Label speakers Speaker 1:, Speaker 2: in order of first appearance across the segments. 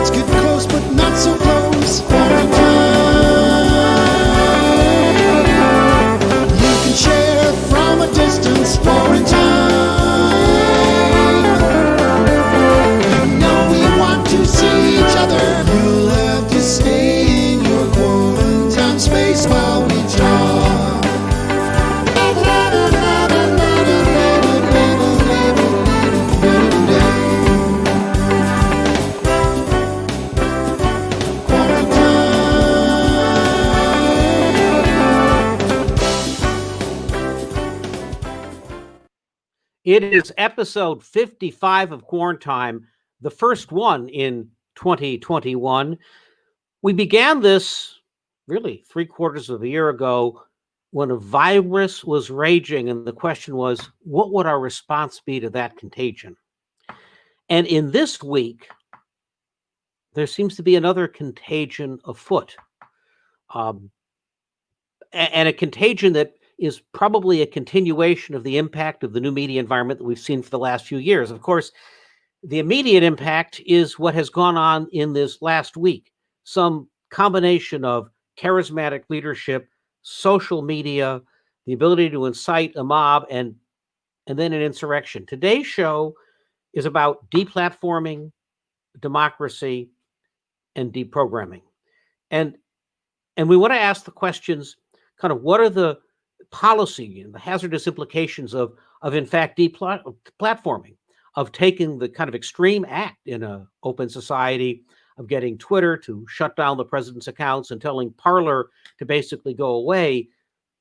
Speaker 1: Let's get close, but not so close. Quarantine. You can share from a distance. Quarantine. You know we want to see each other. You'll have to stay in your quarantine space while we talk.
Speaker 2: It is episode 55 of Quarantine, the first one in 2021. We began this really 3/4 of a year ago when a virus was raging, and the question was, what would our response be to that contagion? And in this week, there seems to be another contagion afoot, and a contagion that is probably a continuation of the impact of the new media environment that we've seen for the last few years. Of course, the immediate impact is what has gone on in this last week. Some combination of charismatic leadership, social media, the ability to incite a mob, and then an insurrection. Today's show is about deplatforming, democracy, and deprogramming. And we want to ask the questions, kind of what are the policy and the hazardous implications of in fact deplatforming, of taking the kind of extreme act in an open society of getting Twitter to shut down the president's accounts and telling Parler to basically go away,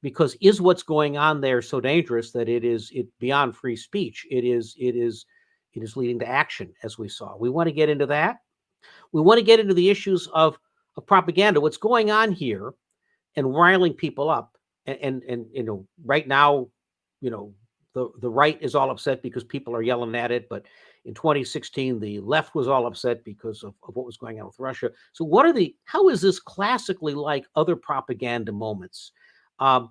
Speaker 2: because is what's going on there so dangerous that it beyond free speech? It is leading to action, as we saw. We want to get into that. We want to get into the issues of propaganda, what's going on here, and riling people up. And right now, the right is all upset because people are yelling at it. But in 2016, the left was all upset because of what was going on with Russia. So how is this classically like other propaganda moments? And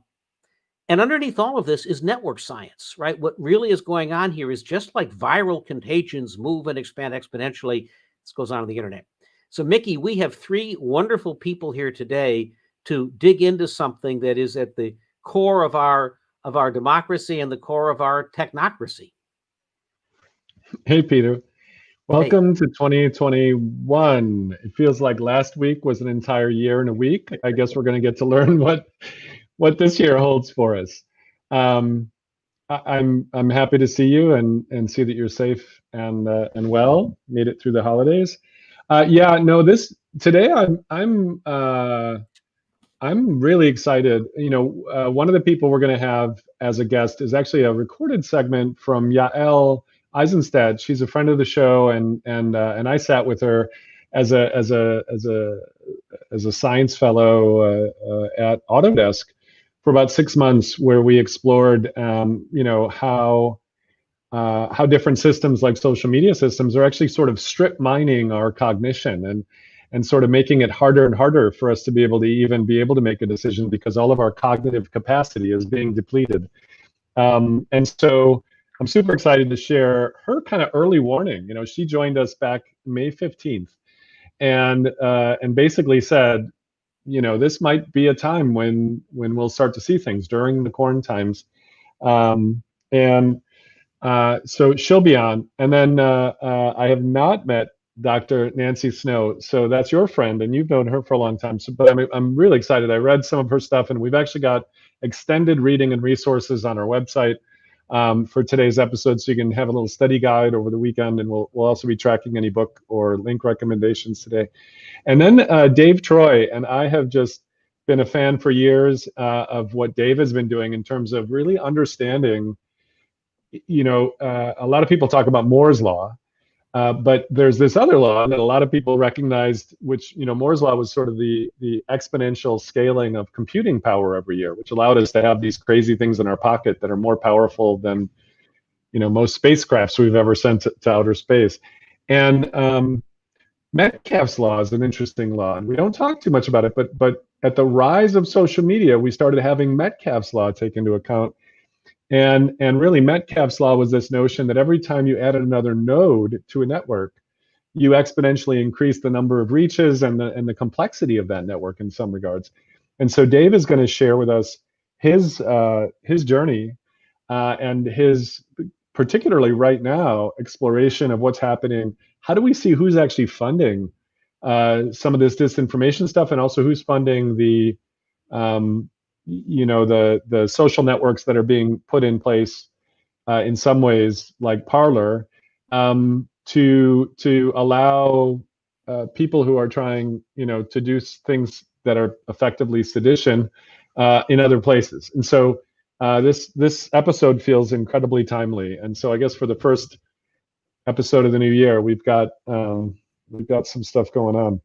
Speaker 2: underneath all of this is network science, right? What really is going on here is just like viral contagions move and expand exponentially, this goes on the internet. So Mickey, we have three wonderful people here today to dig into something that is at the core of our democracy and the core of our technocracy.
Speaker 3: Hey, Peter. Welcome to 2021. It feels like last week was an entire year in a week. I guess we're going to get to learn what this year holds for us. I'm happy to see you and see that you're safe and well. Made it through the holidays. Today I'm really excited. One of the people we're going to have as a guest is actually a recorded segment from Yael Eisenstadt. She's a friend of the show, and I sat with her as a science fellow at Autodesk for about 6 months, where we explored how different systems like social media systems are actually sort of strip mining our cognition and sort of making it harder and harder for us to be able to make a decision, because all of our cognitive capacity is being depleted. And so I'm super excited to share her kind of early warning. She joined us back May 15th and basically said, this might be a time when we'll start to see things during the quarantines. So she'll be on. And then I have not met Dr. Nancy Snow. So that's your friend, and you've known her for a long time. But I'm really excited. I read some of her stuff, and we've actually got extended reading and resources on our website for today's episode, so you can have a little study guide over the weekend, and we'll also be tracking any book or link recommendations today. And then Dave Troy, and I have just been a fan for years of what Dave has been doing in terms of really understanding. A lot of people talk about Moore's law. But there's this other law that a lot of people recognized, which, Moore's law was sort of the exponential scaling of computing power every year, which allowed us to have these crazy things in our pocket that are more powerful than, most spacecrafts we've ever sent to outer space. And Metcalfe's law is an interesting law, and we don't talk too much about it, but at the rise of social media, we started having Metcalfe's law take into account. And really, Metcalfe's law was this notion that every time you added another node to a network, you exponentially increase the number of reaches and the complexity of that network in some regards. And so Dave is going to share with us his journey and his, particularly right now, exploration of what's happening. How do we see who's actually funding some of this disinformation stuff, and also who's funding the the social networks that are being put in place in some ways, like Parler, to allow people who are trying, to do things that are effectively sedition in other places. And so this episode feels incredibly timely. And so I guess for the first episode of the new year, we've got some stuff going on.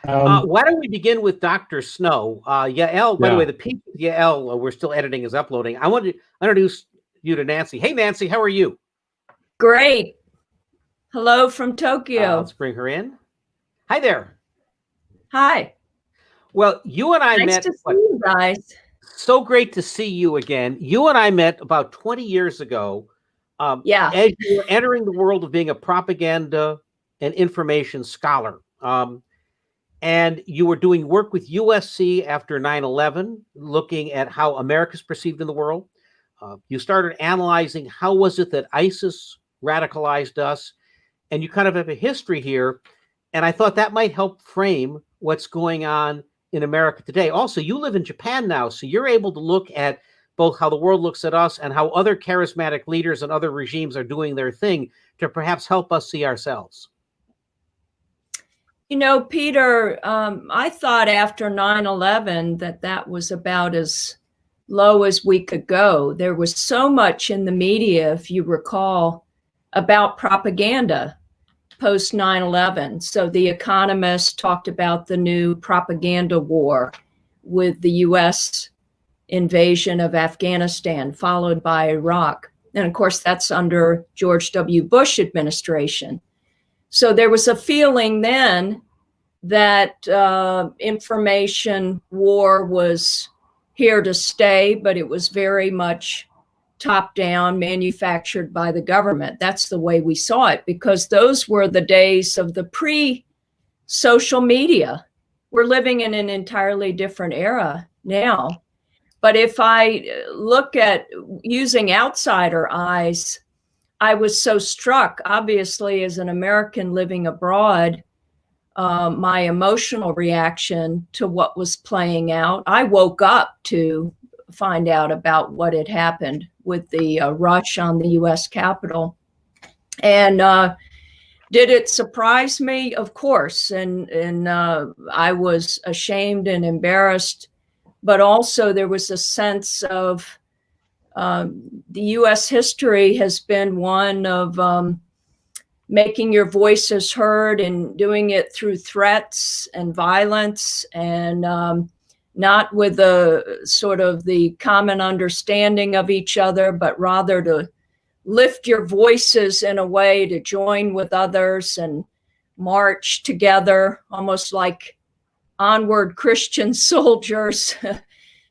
Speaker 2: Why don't we begin with Dr. Snow? Yael, by the way, the piece of Yael we're still editing is uploading. I want to introduce you to Nancy. Hey, Nancy, how are you?
Speaker 4: Great. Hello from Tokyo.
Speaker 2: Let's bring her in. Hi there.
Speaker 4: Hi.
Speaker 2: Well, you and I
Speaker 4: nice
Speaker 2: met.
Speaker 4: To see you guys.
Speaker 2: So great to see you again. You and I met about 20 years ago. As you were entering the world of being a propaganda and information scholar. And you were doing work with USC after 9/11, looking at how America's perceived in the world. You started analyzing how was it that ISIS radicalized us, and you kind of have a history here. And I thought that might help frame what's going on in America today. Also, you live in Japan now, so you're able to look at both how the world looks at us and how other charismatic leaders and other regimes are doing their thing to perhaps help us see ourselves.
Speaker 4: Peter, I thought after 9/11 that was about as low as we could go. There was so much in the media, if you recall, about propaganda post 9/11. So The Economist talked about the new propaganda war with the US invasion of Afghanistan, followed by Iraq. And of course, that's under George W. Bush administration. So there was a feeling then that information war was here to stay, but it was very much top down, manufactured by the government. That's the way we saw it, because those were the days of the pre-social media. We're living in an entirely different era now. But if I look at using outsider eyes, I was so struck, obviously, as an American living abroad, my emotional reaction to what was playing out. I woke up to find out about what had happened with the rush on the US Capitol. And did it surprise me? Of course. And I was ashamed and embarrassed, but also there was a sense of the US history has been one of making your voices heard and doing it through threats and violence, and not with a sort of the common understanding of each other, but rather to lift your voices in a way to join with others and march together, almost like onward Christian soldiers,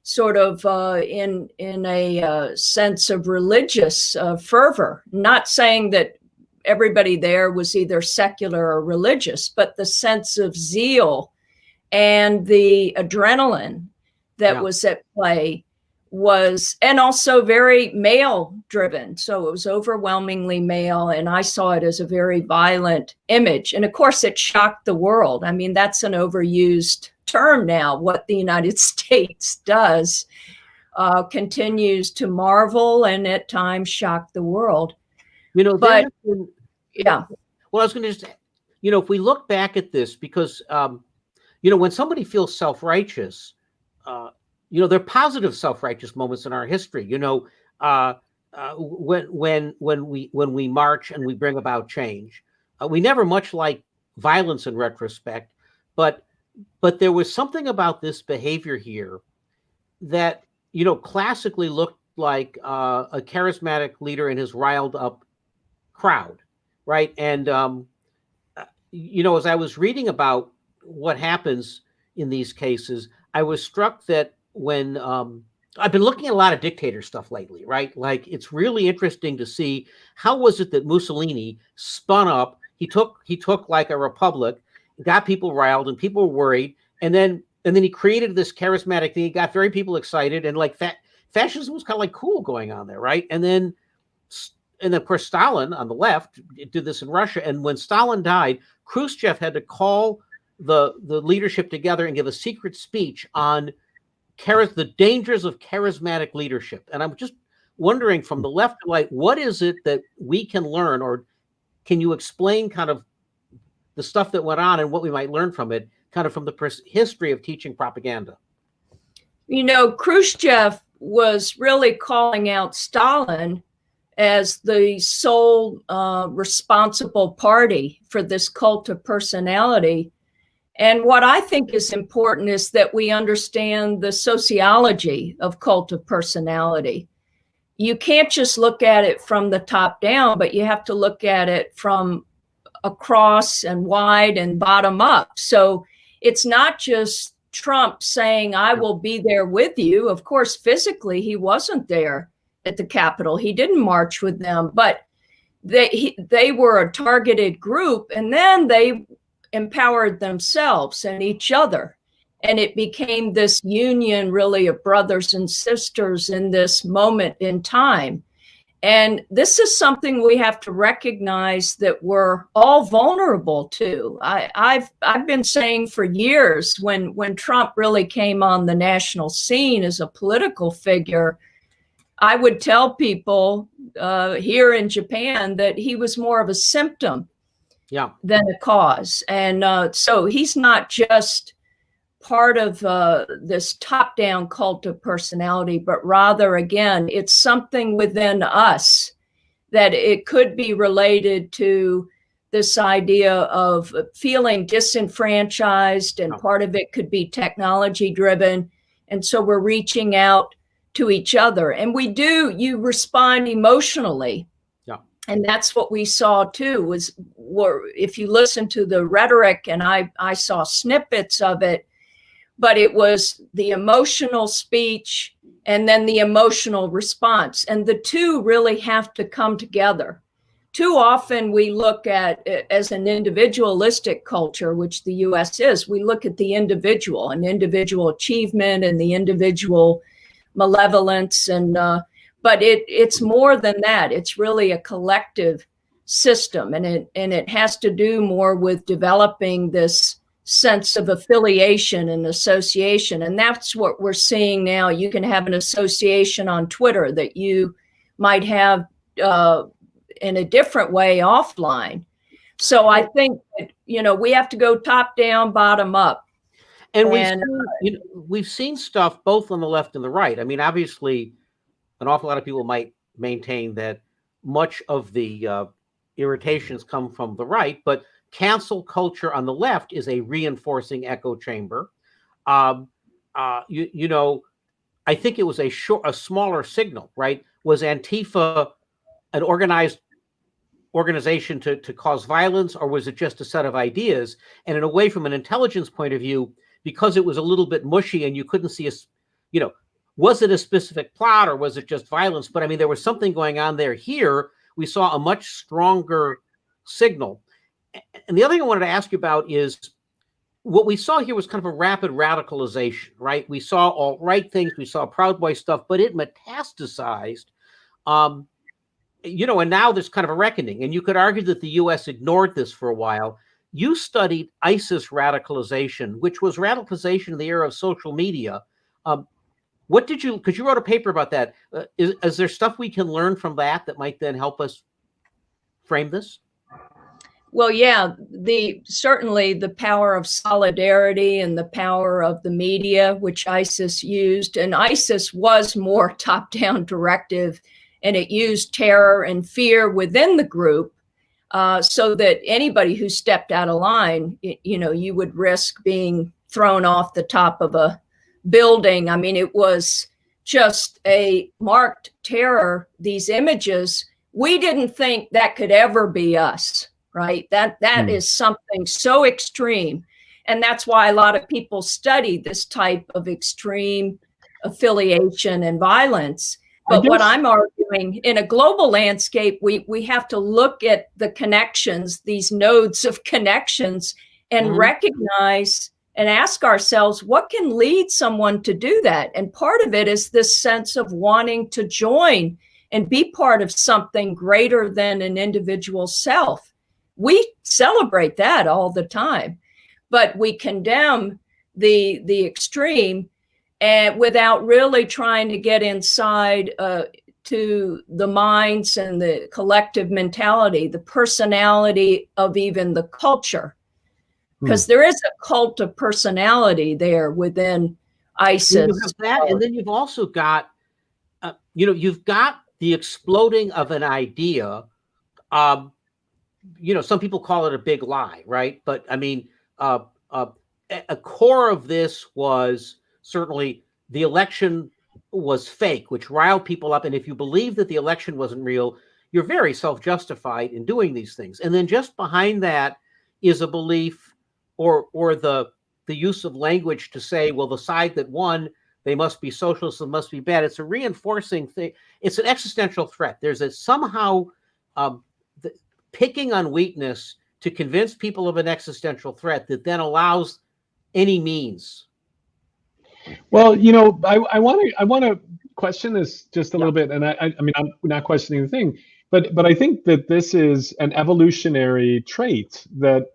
Speaker 4: sort of in a sense of religious fervor. Not saying that everybody there was either secular or religious, but the sense of zeal and the adrenaline that was at play was, and also very male driven. So it was overwhelmingly male, and I saw it as a very violent image. And of course it shocked the world. I mean, that's an overused term now. What the United States does continues to marvel and at times shock the world. But yeah.
Speaker 2: Well, I was going to just, if we look back at this, because, when somebody feels self-righteous, there are positive self-righteous moments in our history. When we march and we bring about change, we never much like violence in retrospect, but there was something about this behavior here that, classically looked like a charismatic leader and his riled up crowd, right? And, as I was reading about what happens in these cases, I was struck that when I've been looking at a lot of dictator stuff lately, right? Like, it's really interesting to see how was it that Mussolini spun up he took like a republic, got people riled, and people were worried, and then he created this charismatic thing. He got very people excited, and like fascism was kind of like cool going on there, right? And then of course Stalin on the left did this in Russia, and when Stalin died, Khrushchev had to call the leadership together and give a secret speech on the dangers of charismatic leadership. And I'm just wondering, from the left to right, what is it that we can learn, or can you explain kind of the stuff that went on and what we might learn from it, kind of from the history of teaching propaganda?
Speaker 4: You know, Khrushchev was really calling out Stalin as the sole responsible party for this cult of personality. And what I think is important is that we understand the sociology of cult of personality. You can't just look at it from the top down, but you have to look at it from across and wide and bottom up. So it's not just Trump saying, I will be there with you. Of course, physically, he wasn't there at the Capitol. He didn't march with them, but they were a targeted group, and then they empowered themselves and each other. And it became this union really of brothers and sisters in this moment in time. And this is something we have to recognize that we're all vulnerable to. I've been saying for years, when Trump really came on the national scene as a political figure, I would tell people here in Japan that he was more of a symptom than a cause. And so he's not just part of this top-down cult of personality, but rather, again, it's something within us that it could be related to this idea of feeling disenfranchised, and part of it could be technology-driven. And so we're reaching out to each other. And you respond emotionally. And that's what we saw too, if you listen to the rhetoric, and I saw snippets of it, but it was the emotional speech and then the emotional response. And the two really have to come together. Too often we look at it as an individualistic culture, which the US is. We look at the individual and individual achievement and the individual malevolence, but it's more than that. It's really a collective system, and it has to do more with developing this sense of affiliation and association. And that's what we're seeing now. You can have an association on Twitter that you might have in a different way offline. So I think that, we have to go top down, bottom up.
Speaker 2: And we've seen stuff both on the left and the right. I mean, obviously, an awful lot of people might maintain that much of the irritations come from the right, but cancel culture on the left is a reinforcing echo chamber. I think it was a smaller signal, right? Was Antifa an organization to cause violence, or was it just a set of ideas? And in a way, from an intelligence point of view, because it was a little bit mushy and you couldn't see was it a specific plot or was it just violence? But I mean, there was something going on there. Here, we saw a much stronger signal. And the other thing I wanted to ask you about is what we saw here was kind of a rapid radicalization, right? We saw alt-right things, we saw Proud Boy stuff, but it metastasized. And now there's kind of a reckoning. And you could argue that the US ignored this for a while. You studied ISIS radicalization, which was radicalization in the era of social media. Because you wrote a paper about that. Is there stuff we can learn from that might then help us frame this?
Speaker 4: Well, yeah, certainly the power of solidarity and the power of the media, which ISIS used. And ISIS was more top-down directive, and it used terror and fear within the group so that anybody who stepped out of line, you would risk being thrown off the top of a building. I mean, it was just a marked terror. These images, we didn't think that could ever be us, right? That is something so extreme. And that's why a lot of people study this type of extreme affiliation and violence. But what I'm arguing, in a global landscape, we have to look at the connections, these nodes of connections, and recognize and ask ourselves, what can lead someone to do that? And part of it is this sense of wanting to join and be part of something greater than an individual self. We celebrate that all the time, but we condemn the extreme, and without really trying to get inside to the minds and the collective mentality, the personality of even the culture. Because there is a cult of personality there within ISIS.
Speaker 2: You have that, and then you've also got, you've got the exploding of an idea. Some people call it a big lie, right? But I mean, a core of this was certainly the election was fake, which riled people up. And if you believe that the election wasn't real, you're very self-justified in doing these things. And then just behind that is a belief or the use of language to say, well, the side that won, they must be socialists and must be bad. It's a reinforcing thing. It's an existential threat. There's a somehow picking on weakness to convince people of an existential threat that then allows any means.
Speaker 3: Well, I want to question this just a little bit, and I mean, I'm not questioning the thing, but I think that this is an evolutionary trait that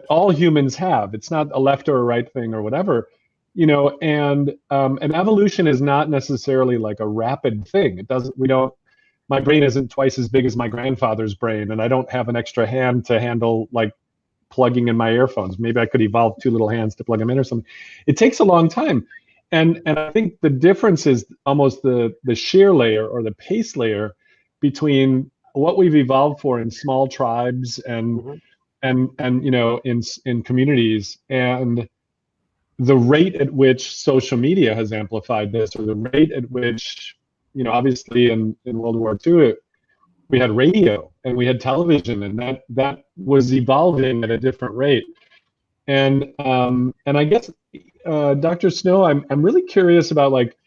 Speaker 3: all humans have. It's not a left or a right thing or whatever, and evolution is not necessarily like a rapid thing. It doesn't. My brain isn't twice as big as my grandfather's brain, and I don't have an extra hand to handle like plugging in my earphones. Maybe I could evolve 2 little hands to plug them in or something. It takes a long time. And I think the difference is almost the shear layer or the pace layer between what we've evolved for in small tribes and in communities, and the rate at which social media has amplified this, or the rate at which, obviously in World War II, we had radio and we had television, and that was evolving at a different rate. And I guess, Dr. Snow, I'm really curious about, like,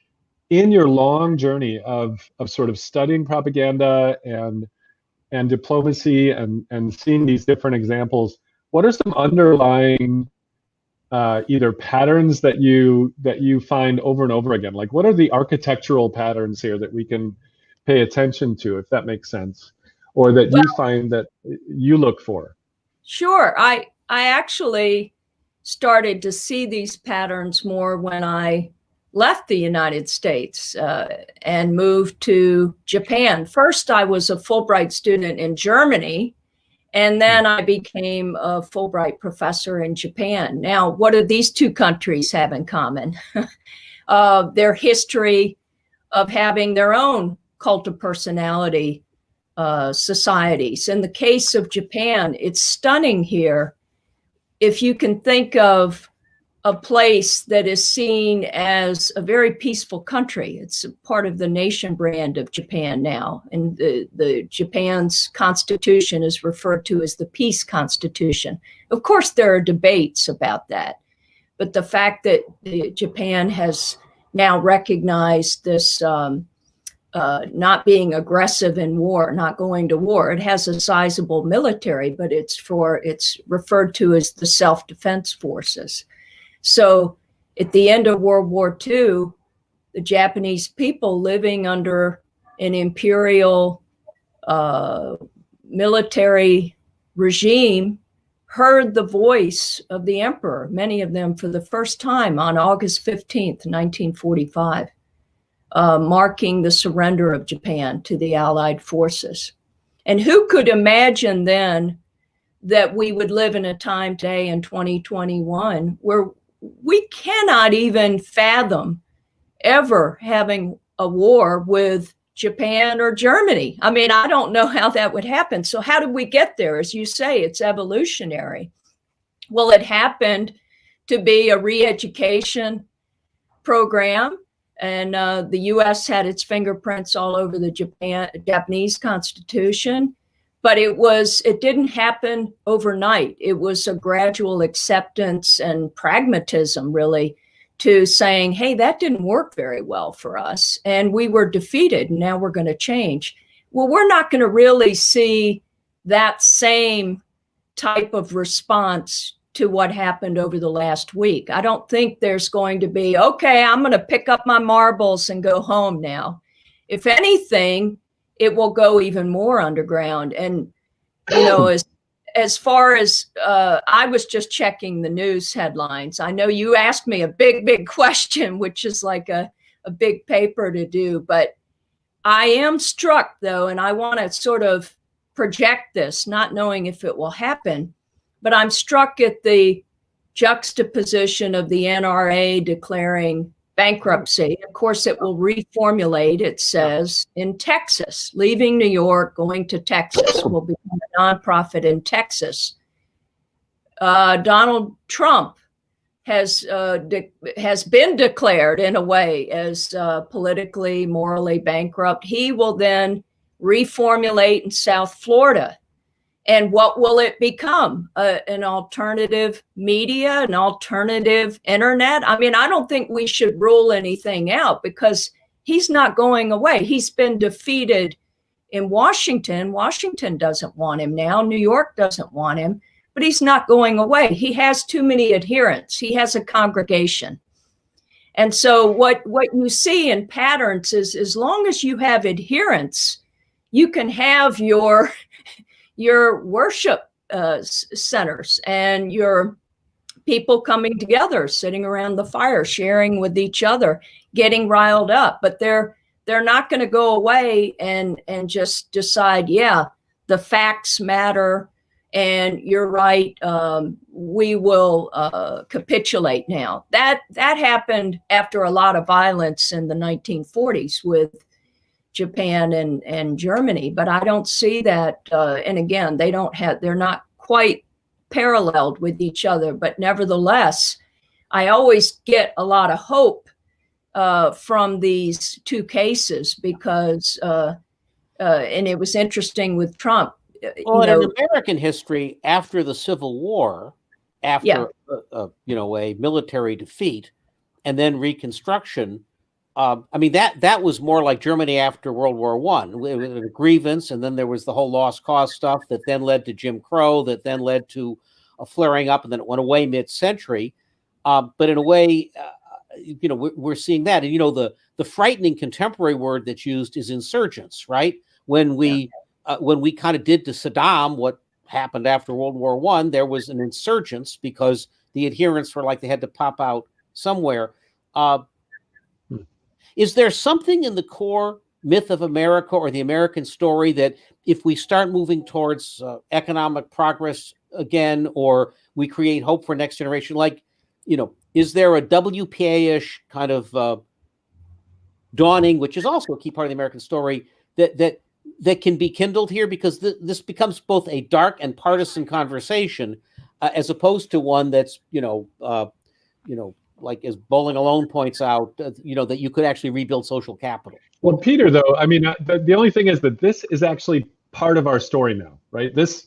Speaker 3: in your long journey of sort of studying propaganda and diplomacy and seeing these different examples, what are some underlying either patterns that you find over and over again? Like, what are the architectural patterns here that we can pay attention to, if that makes sense, or that you find that you look for?
Speaker 4: Sure. I actually started to see these patterns more when I left the United States and moved to Japan. First, I was a Fulbright student in Germany, and then I became a Fulbright professor in Japan. Now, what do these two countries have in common? Their history of having their own cult of personality societies. In the case of Japan, it's stunning here. If you can think of a place that is seen as a very peaceful country, it's a part of the nation brand of Japan now. And the Japan's constitution is referred to as the peace constitution. Of course, there are debates about that, but the fact that Japan has now recognized this not being aggressive in war, not going to war. It has a sizable military, but it's referred to as the self-defense forces. So at the end of World War II, the Japanese people living under an imperial military regime heard the voice of the emperor, many of them for the first time on August 15th, 1945. Marking the surrender of Japan to the Allied forces. And who could imagine then that we would live in a time today in 2021 where we cannot even fathom ever having a war with Japan or Germany? I mean, I don't know how that would happen. So how did we get there? As you say, it's evolutionary. Well, it happened to be a re-education program. And the U.S. had its fingerprints all over the Japanese constitution, but it didn't happen overnight. It was a gradual acceptance and pragmatism, really, to saying, hey, that didn't work very well for us, and we were defeated, and now we're going to change. Well, we're not going to really see that same type of response to what happened over the last week. I don't think there's going to be, okay, I'm going to pick up my marbles and go home now. If anything, it will go even more underground. And, you know, as far as I was just checking the news headlines. I know you asked me a big question, which is like a big paper to do, but I am struck though, and I want to sort of project this, not knowing if it will happen, but I'm struck at the juxtaposition of the NRA declaring bankruptcy. Of course, it will reformulate, it says, in Texas, leaving New York, going to Texas, will become a nonprofit in Texas. Donald Trump has been declared in a way as politically, morally bankrupt. He will then reformulate in South Florida. And what will it become? An alternative media, an alternative internet? I mean, I don't think we should rule anything out because he's not going away. He's been defeated in Washington. Washington doesn't want him now. New York doesn't want him, but he's not going away. He has too many adherents. He has a congregation. And so what you see in patterns is as long as you have adherents, you can have your worship centers and your people coming together, sitting around the fire, sharing with each other, getting riled up. But they're not going to go away and just decide, yeah, the facts matter and you're right, we will capitulate now. That happened after a lot of violence in the 1940s with Japan and Germany, but I don't see that. And again, they're not quite paralleled with each other, but nevertheless, I always get a lot of hope from these two cases because, and it was interesting with Trump.
Speaker 2: Well, in American history, after the Civil War, after a military defeat, and then Reconstruction. I mean, that was more like Germany after World War I. It was a grievance, and then there was the whole lost cause stuff that then led to Jim Crow, that then led to a flaring up, and then it went away mid-century. But in a way, we're seeing that. And, the frightening contemporary word that's used is insurgents, right? When we kind of did to Saddam what happened after World War I, there was an insurgence because the adherents were like they had to pop out somewhere. Is there something in the core myth of America or the American story that if we start moving towards economic progress again, or we create hope for next generation, is there a WPA-ish kind of dawning, which is also a key part of the American story, that can be kindled here? Because this becomes both a dark and partisan conversation, as opposed to one that's, like as Bowling Alone points out, that you could actually rebuild social capital.
Speaker 3: Well, Peter, though, I mean, the only thing is that this is actually part of our story now, right? This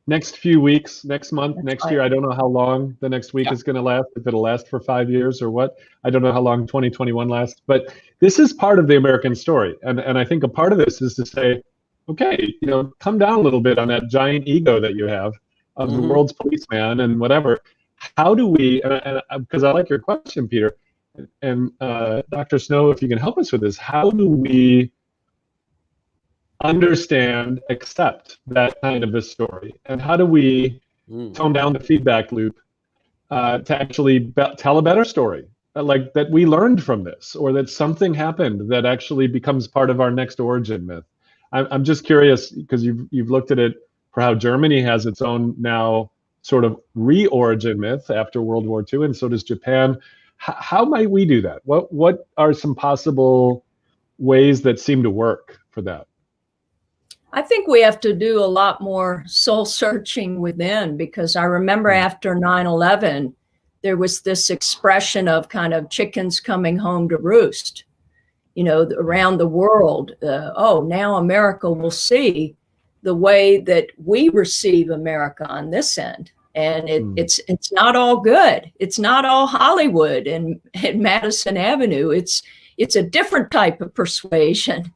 Speaker 3: next few weeks, next month, next year, I don't know how long the next week is going to last, if it'll last for 5 years or what. I don't know how long 2021 lasts, but this is part of the American story. And I think a part of this is to say, okay, come down a little bit on that giant ego that you have of the world's policeman and whatever. How do we, because I like your question, Peter, and Dr. Snow, if you can help us with this, how do we understand, accept that kind of a story? And how do we tone down the feedback loop to actually tell a better story? Like that we learned from this, or that something happened that actually becomes part of our next origin myth. I'm just curious, because you've looked at it for how Germany has its own now sort of re-origin myth after World War II, and so does Japan. How might we do that? What are some possible ways that seem to work for that?
Speaker 4: I think we have to do a lot more soul searching within, because I remember after 9/11, there was this expression of kind of chickens coming home to roost, around the world. Now America will see the way that we receive America on this end. And it's not all good. It's not all Hollywood and Madison Avenue. It's a different type of persuasion.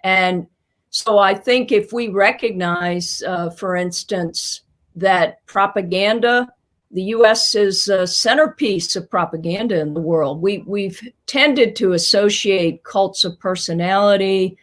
Speaker 4: And so I think if we recognize, for instance, that propaganda, the U.S. is a centerpiece of propaganda in the world. We've tended to associate cults of personality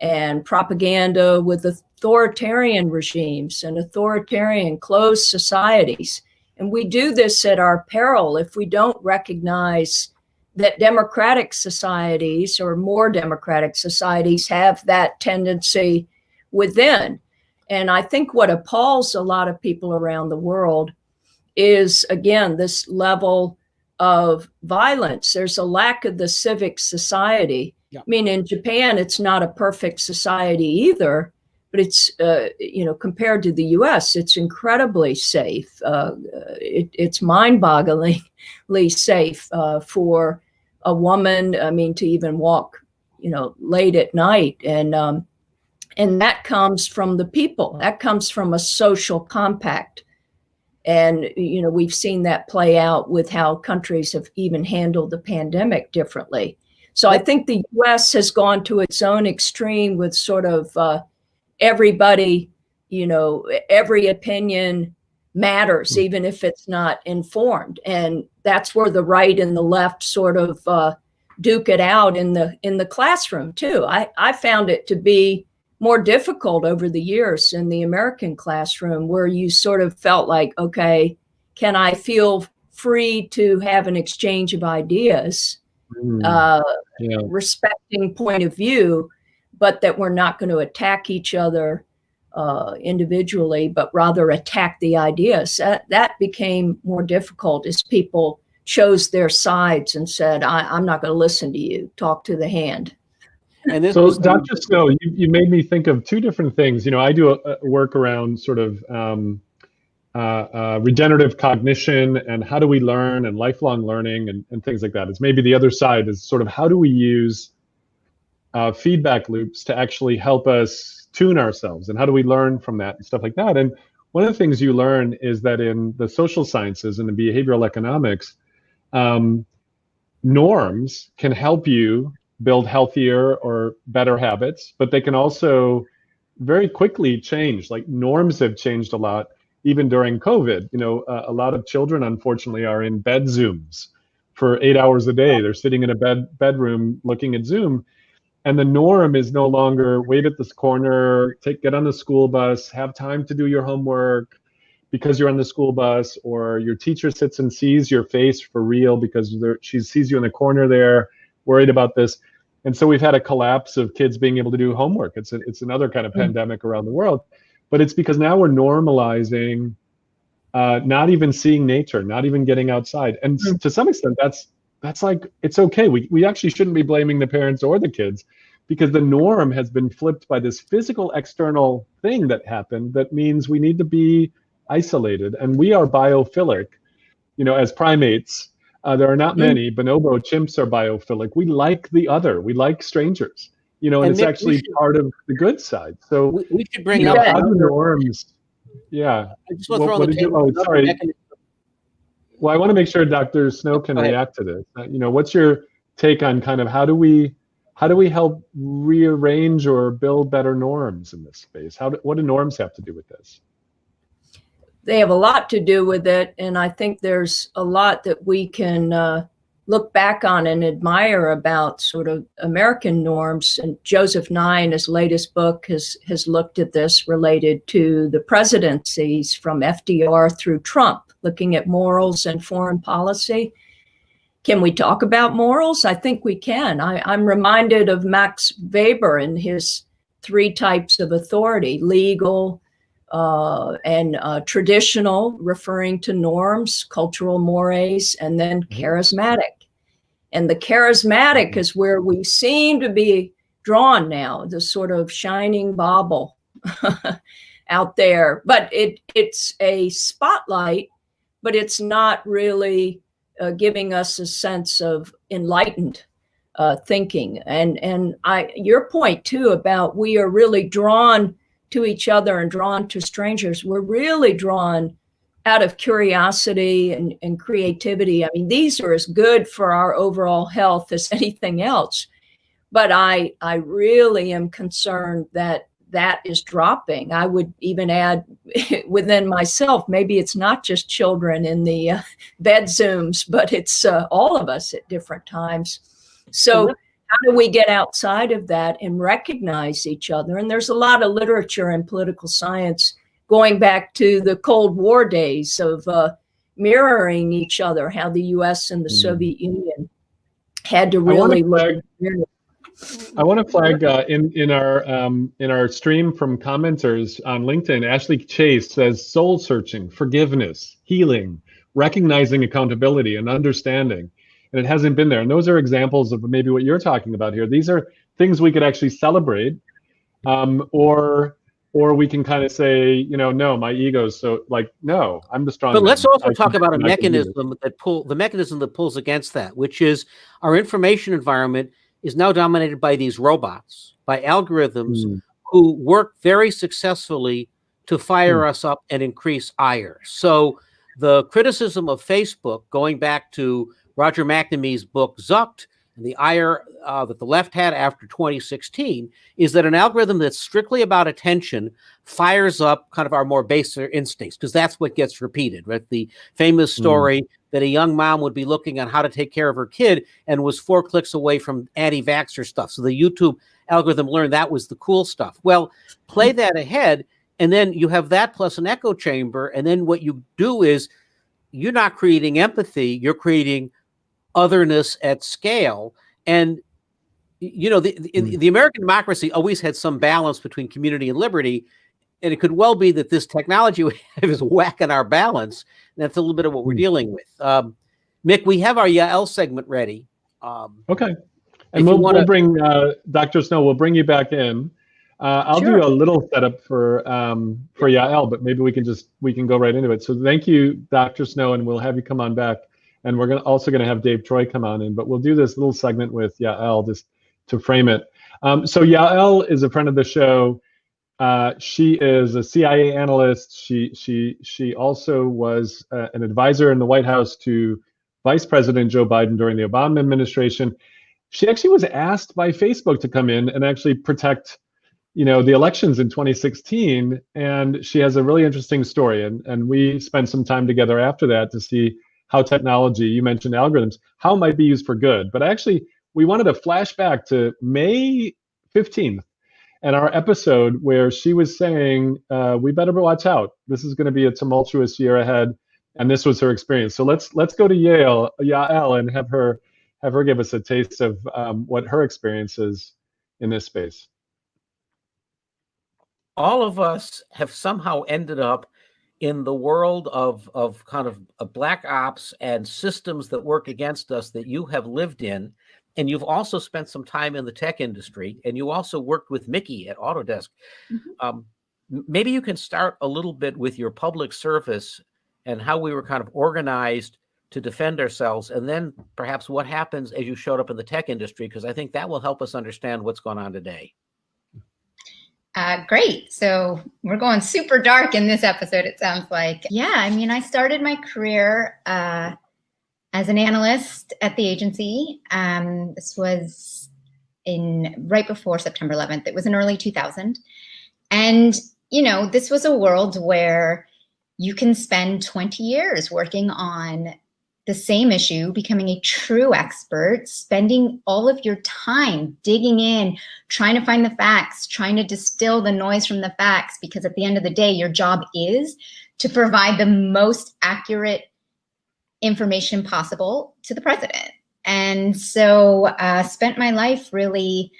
Speaker 4: and propaganda with authoritarian regimes and authoritarian closed societies. And we do this at our peril if we don't recognize that democratic societies, or more democratic societies, have that tendency within. And I think what appalls a lot of people around the world is, again, this level of violence. There's a lack of the civic society. Yeah. I mean, in Japan, it's not a perfect society either, but it's, compared to the US, it's incredibly safe. It's mind-bogglingly safe for a woman, to even walk, late at night. And that comes from the people. That comes from a social compact. And, we've seen that play out with how countries have even handled the pandemic differently. So I think the US has gone to its own extreme with sort of everybody, every opinion matters, even if it's not informed. And that's where the right and the left sort of duke it out in the classroom too. I found it to be more difficult over the years in the American classroom, where you sort of felt like, okay, can I feel free to have an exchange of ideas, respecting point of view, but that we're not going to attack each other individually, but rather attack the ideas. That became more difficult as people chose their sides and said, I'm not going to listen to you, talk to the hand.
Speaker 3: And so, Dr. Snow, you made me think of two different things. I do a work around sort of regenerative cognition and how do we learn and lifelong learning and things like that. It's maybe the other side is sort of how do we use feedback loops to actually help us tune ourselves, and how do we learn from that and stuff like that. And one of the things you learn is that in the social sciences and the behavioral economics, norms can help you build healthier or better habits, but they can also very quickly change. Like norms have changed a lot, even during COVID. A lot of children, unfortunately, are in bed Zooms for 8 hours a day. They're sitting in a bedroom looking at Zoom. And the norm is no longer wait at this corner, get on the school bus, have time to do your homework because you're on the school bus, or your teacher sits and sees your face for real because she sees you in the corner there, worried about this. And so we've had a collapse of kids being able to do homework. It's another kind of pandemic around the world, but it's because now we're normalizing not even seeing nature, not even getting outside. And to some extent, that's like, it's okay. We actually shouldn't be blaming the parents or the kids, because the norm has been flipped by this physical external thing that happened that means we need to be isolated. And we are biophilic, as primates. There are not many. Bonobo chimps are biophilic. We like the other. We like strangers. And it's actually part of the good side. So
Speaker 2: we should bring up
Speaker 3: other norms. Yeah.
Speaker 2: I just want to throw on the table.
Speaker 3: Sorry. Well, I want to make sure Dr. Snow can react to this. What's your take on kind of how do we help rearrange or build better norms in this space? What do norms have to do with this?
Speaker 4: They have a lot to do with it. And I think there's a lot that we can look back on and admire about sort of American norms. And Joseph Nye, in his latest book, has looked at this related to the presidencies from FDR through Trump, looking at morals and foreign policy. Can we talk about morals? I think we can. I'm reminded of Max Weber and his 3 types of authority: legal, and traditional, referring to norms, cultural mores, and then charismatic. And the charismatic is where we seem to be drawn now, the sort of shining bauble out there. But it's a spotlight, but it's not really giving us a sense of enlightened thinking. And your point too about we are really drawn to each other and drawn to strangers. We're really drawn out of curiosity and creativity. I mean, these are as good for our overall health as anything else. But I really am concerned that that is dropping. I would even add within myself, maybe it's not just children in the bed Zooms, but it's all of us at different times. So how do we get outside of that and recognize each other? And there's a lot of literature in political science going back to the Cold War days of mirroring each other, how the US and the Soviet Union had to really look.
Speaker 3: I want to flag in our stream from commenters on LinkedIn, Ashley Chase says soul searching, forgiveness, healing, recognizing accountability and understanding. And it hasn't been there. And those are examples of maybe what you're talking about here. These are things we could actually celebrate, or we can kind of say, you know, no, my ego's so like, no, I'm the strong
Speaker 2: But
Speaker 3: man.
Speaker 2: let's also talk about a mechanism that pulls against that, which is our information environment is now dominated by these robots, by algorithms who work very successfully to fire us up and increase ire. So the criticism of Facebook, going back to Roger McNamee's book Zucked, and the ire that the left had after 2016, is that an algorithm that's strictly about attention fires up kind of our more baser instincts, because that's what gets repeated, right? The famous story that a young mom would be looking on how to take care of her kid and was 4 clicks away from anti-vaxxer stuff. So the YouTube algorithm learned that was the cool stuff. Well, play that ahead, and then you have that plus an echo chamber, and then what you do is you're not creating empathy, you're creating otherness at scale. And you know, the American democracy always had some balance between community and liberty, and it could well be that this technology we have is whacking our balance. And that's a little bit of what we're dealing with. Mick, we have our Yael segment ready.
Speaker 3: Okay, and we'll bring Dr. Snow. We'll bring you back in. I'll do a little setup for Yael, but maybe we can go right into it. So thank you, Dr. Snow, and we'll have you come on back. And we're also going to have Dave Troy come on in, but we'll do this little segment with Yael just to frame it. So Yael is a friend of the show. She is a CIA analyst. She also was an advisor in the White House to Vice President Joe Biden during the Obama administration. She actually was asked by Facebook to come in and actually protect, you know, the elections in 2016. And she has a really interesting story. And we spent some time together after that to see how technology, you mentioned algorithms, how it might be used for good. But actually, we wanted to flash back to May 15th and our episode where she was saying, we better watch out. This is going to be a tumultuous year ahead. And this was her experience. So let's go to Yael and have her give us a taste of what her experience is in this space.
Speaker 2: All of us have somehow ended up in the world of kind of black ops and systems that work against us that you have lived in. And you've also spent some time in the tech industry, and you also worked with Mickey at Autodesk. Maybe you can start a little bit with your public service and how we were kind of organized to defend ourselves, and then perhaps what happens as you showed up in the tech industry, because I think that will help us understand what's going on today.
Speaker 5: Great. So we're going super dark in this episode, it sounds like. Yeah, I mean, I started my career as an analyst at the agency. This was right before September 11th. It was in early 2000. And, you know, this was a world where you can spend 20 years working on the same issue, becoming a true expert, spending all of your time digging in, trying to find the facts, trying to distill the noise from the facts, because at the end of the day, your job is to provide the most accurate information possible to the president. And so spent my life really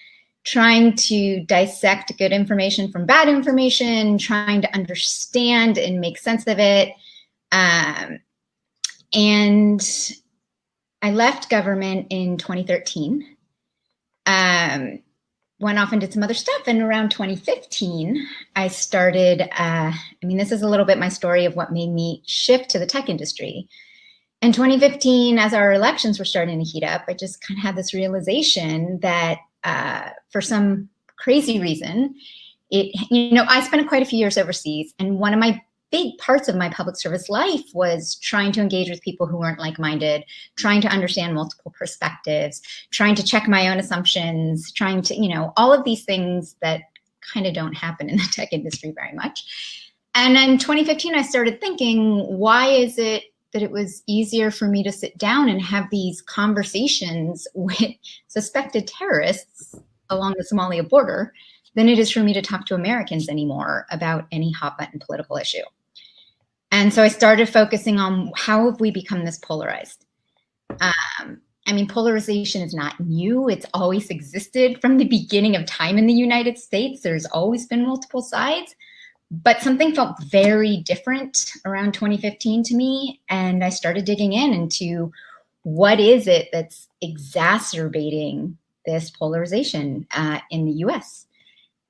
Speaker 5: trying to dissect good information from bad information, trying to understand and make sense of it. And I left government in 2013, went off and did some other stuff. And around 2015, I started, this is a little bit my story of what made me shift to the tech industry. In 2015, as our elections were starting to heat up, I just kind of had this realization that for some crazy reason, I spent quite a few years overseas. And one of my big parts of my public service life was trying to engage with people who weren't like-minded, trying to understand multiple perspectives, trying to check my own assumptions, trying to, all of these things that kind of don't happen in the tech industry very much. And in 2015, I started thinking, why is it that it was easier for me to sit down and have these conversations with suspected terrorists along the Somalia border than it is for me to talk to Americans anymore about any hot button political issue? And so I started focusing on how have we become this polarized? Polarization is not new. It's always existed from the beginning of time in the United States. There's always been multiple sides, but something felt very different around 2015 to me. And I started digging into what is it that's exacerbating this polarization in the US.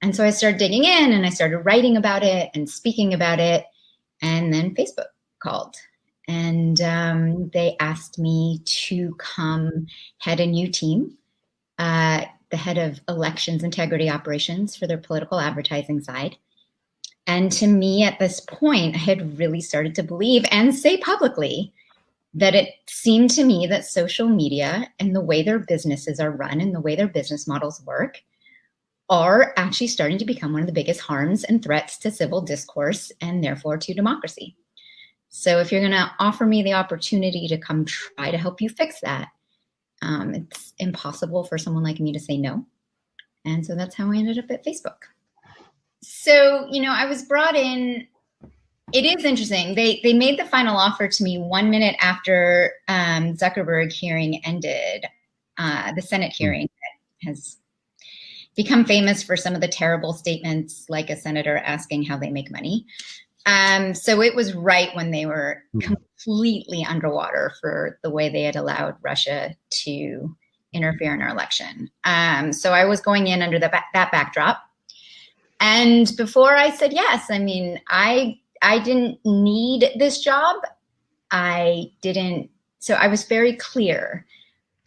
Speaker 5: And so I started digging in and I started writing about it and speaking about it. And then Facebook called and they asked me to come head a new team, the head of elections integrity operations for their political advertising side. And to me at this point, I had really started to believe and say publicly that it seemed to me that social media and the way their businesses are run and the way their business models work are actually starting to become one of the biggest harms and threats to civil discourse and therefore to democracy. So if you're going to offer me the opportunity to come try to help you fix that, it's impossible for someone like me to say no. And so that's how I ended up at Facebook. So, I was brought in. It is interesting. They made the final offer to me 1 minute after Zuckerberg hearing ended, the Senate hearing that has become famous for some of the terrible statements, like a senator asking how they make money. So it was right when they were completely underwater for the way they had allowed Russia to interfere in our election. So I was going in under that backdrop. And before I said yes, I didn't need this job. So I was very clear.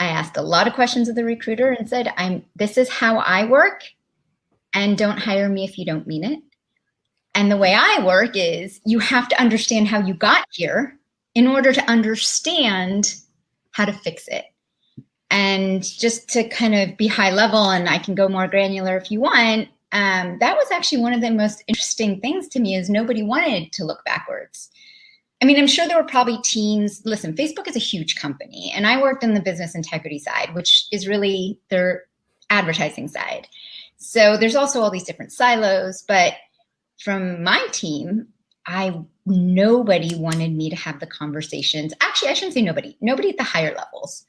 Speaker 5: I asked a lot of questions of the recruiter and said, this is how I work, and don't hire me if you don't mean it. And the way I work is you have to understand how you got here in order to understand how to fix it. And just to kind of be high level, and I can go more granular if you want, that was actually one of the most interesting things to me is nobody wanted to look backwards. I'm sure there were probably teams. Listen, Facebook is a huge company, and I worked on the business integrity side, which is really their advertising side. So there's also all these different silos, but from my team, nobody wanted me to have the conversations. Actually, I shouldn't say nobody at the higher levels.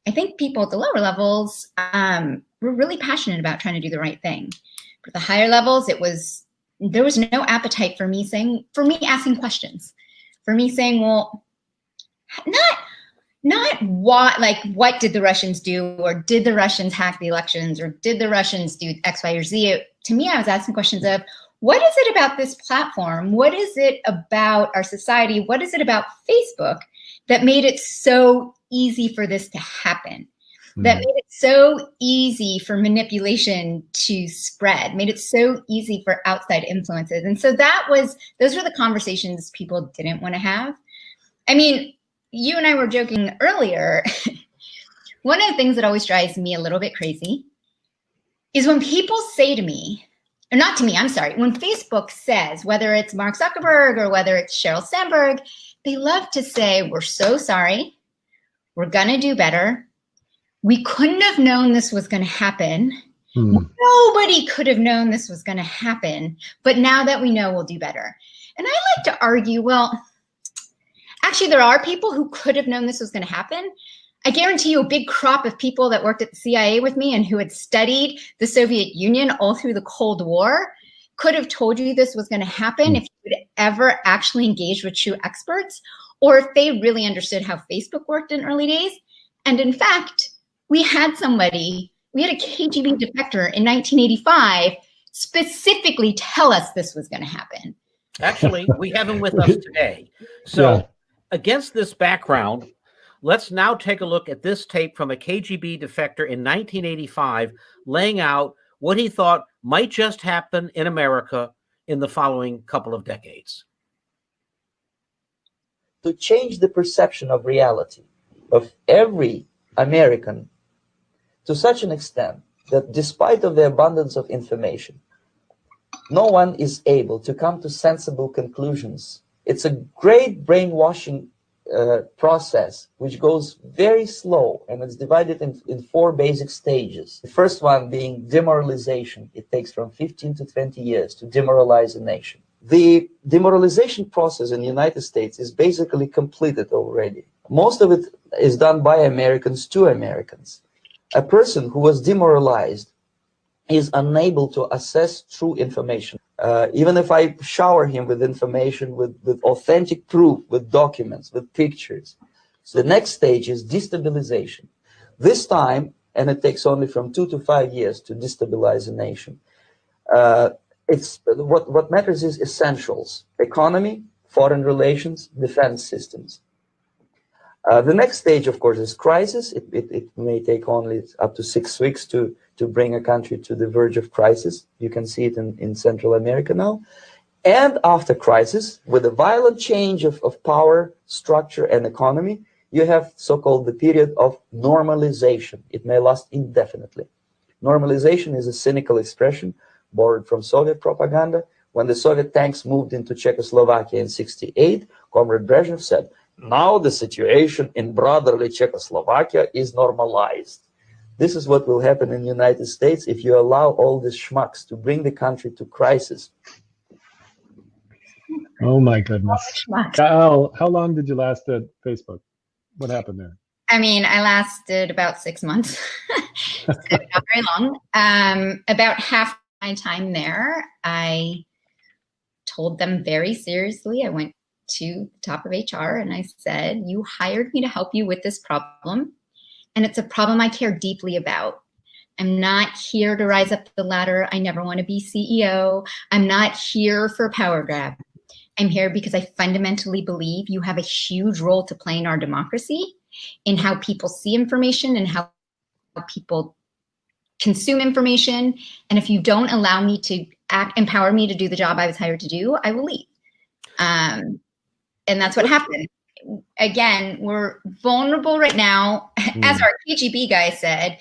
Speaker 5: I think people at the lower levels were really passionate about trying to do the right thing. But the higher levels, there was no appetite for me asking questions. For me saying, well, not what did the Russians do, or did the Russians hack the elections, or did the Russians do X, Y, or Z? To me, I was asking questions of, what is it about this platform? What is it about our society? What is it about Facebook that made it so easy for this to happen? That made it so easy for manipulation to spread, made it so easy for outside influences. And so those were the conversations people didn't want to have. You and I were joking earlier. One of the things that always drives me a little bit crazy is when people say to me, or not to me, I'm sorry, when Facebook says, whether it's Mark Zuckerberg or whether it's Sheryl Sandberg, they love to say, we're so sorry, we're going to do better. We couldn't have known this was going to happen. Nobody could have known this was going to happen. But now that we know, we'll do better. And I like to argue, well, actually, there are people who could have known this was going to happen. I guarantee you a big crop of people that worked at the CIA with me and who had studied the Soviet Union all through the Cold War could have told you this was going to happen if you had ever actually engaged with true experts, or if they really understood how Facebook worked in early days. And in fact, we had a KGB defector in 1985 specifically tell us this was going to happen.
Speaker 2: Actually, we have him with us today. So against this background, let's now take a look at this tape from a KGB defector in 1985, laying out what he thought might just happen in America in the following couple of decades.
Speaker 6: to change the perception of reality of every American to such an extent that despite of the abundance of information, no one is able to come to sensible conclusions. It's a great brainwashing process which goes very slow, and it's divided in 4 basic stages. The first one being demoralization. It takes from 15 to 20 years to demoralize a nation. The demoralization process in the United States is basically completed already. Most of it is done by Americans to Americans. A person who was demoralized is unable to assess true information. Even if I shower him with information, with authentic proof, with documents, with pictures. So the next stage is destabilization. This time, and it takes only from 2 to 5 years to destabilize a nation. It's what matters is essentials: economy, foreign relations, defense systems. The next stage, of course, is crisis. It may take only up to 6 weeks to bring a country to the verge of crisis. You can see it in Central America now. And after crisis, with a violent change of power, structure, and economy, you have so-called the period of normalization. It may last indefinitely. Normalization is a cynical expression borrowed from Soviet propaganda. When the Soviet tanks moved into Czechoslovakia in '68, Comrade Brezhnev said, "Now the situation in brotherly Czechoslovakia is normalized." This is what will happen in the United States if you allow all these schmucks to bring the country to crisis.
Speaker 3: Oh my goodness. Kyle, how long did you last at Facebook? What happened there?
Speaker 5: I mean, I lasted about 6 months, so not very long. About half my time there, I told them very seriously. I went to the top of HR and I said, "You hired me to help you with this problem, and it's a problem I care deeply about. I'm not here to rise up the ladder. I never want to be CEO. I'm not here for a power grab. I'm here because I fundamentally believe you have a huge role to play in our democracy, in how people see information and how people consume information. And if you don't allow me to empower me to do the job I was hired to do, I will leave." And that's what happened. Again, we're vulnerable right now. As our KGB guy said,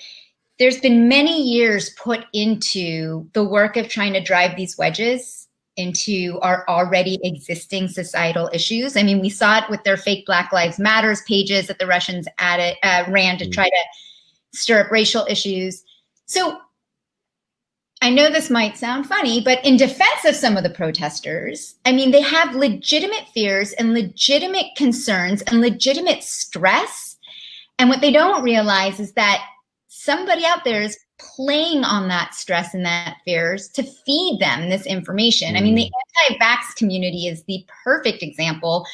Speaker 5: there's been many years put into the work of trying to drive these wedges into our already existing societal issues. I mean, we saw it with their fake Black Lives Matters pages that the Russians ran to try to stir up racial issues. So I know this might sound funny, but in defense of some of the protesters, I mean, they have legitimate fears and legitimate concerns and legitimate stress. And what they don't realize is that somebody out there is playing on that stress and that fears to feed them this information. I mean, the anti-vax community is the perfect example,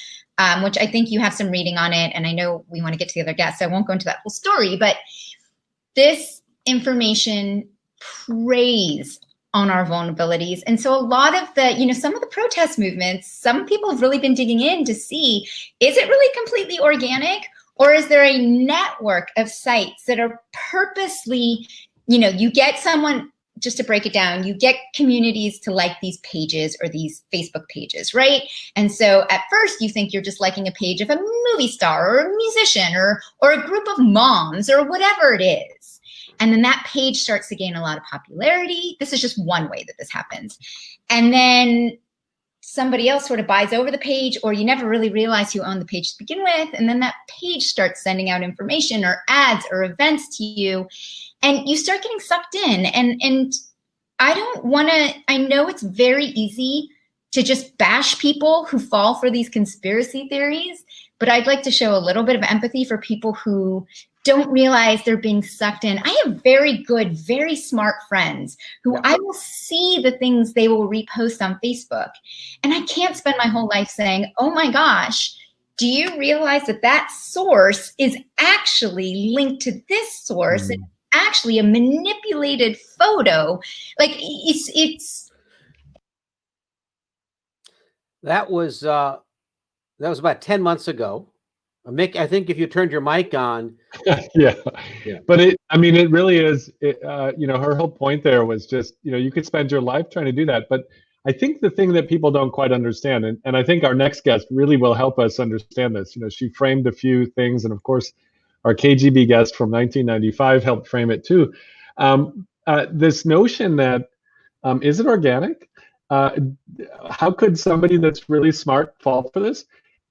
Speaker 5: which I think you have some reading on it. And I know we want to get to the other guests, so I won't go into that whole story, but this information preys on our vulnerabilities. And so a lot of the, some of the protest movements, some people have really been digging in to see, is it really completely organic? Or is there a network of sites that are purposely, you get someone, just to break it down, you get communities to like these pages or these Facebook pages, right? And so at first you think you're just liking a page of a movie star or a musician or a group of moms or whatever it is. And then that page starts to gain a lot of popularity. This is just one way that this happens. And then somebody else sort of buys over the page, or you never really realize who owned the page to begin with. And then that page starts sending out information or ads or events to you, and you start getting sucked in. And I don't want to, I know it's very easy to just bash people who fall for these conspiracy theories, but I'd like to show a little bit of empathy for people who don't realize they're being sucked in. I have very good, very smart friends who I will see the things they will repost on Facebook. And I can't spend my whole life saying, oh my gosh, do you realize that that source is actually linked to this source? It's actually a manipulated photo. Like it's.
Speaker 2: That was about 10 months ago. Mick, I think if you turned your mic on.
Speaker 3: yeah. But it really is, her whole point there was just, you could spend your life trying to do that. But I think the thing that people don't quite understand, and I think our next guest really will help us understand this. She framed a few things, and of course, our KGB guest from 1995 helped frame it too. This notion that is it organic? How could somebody that's really smart fall for this?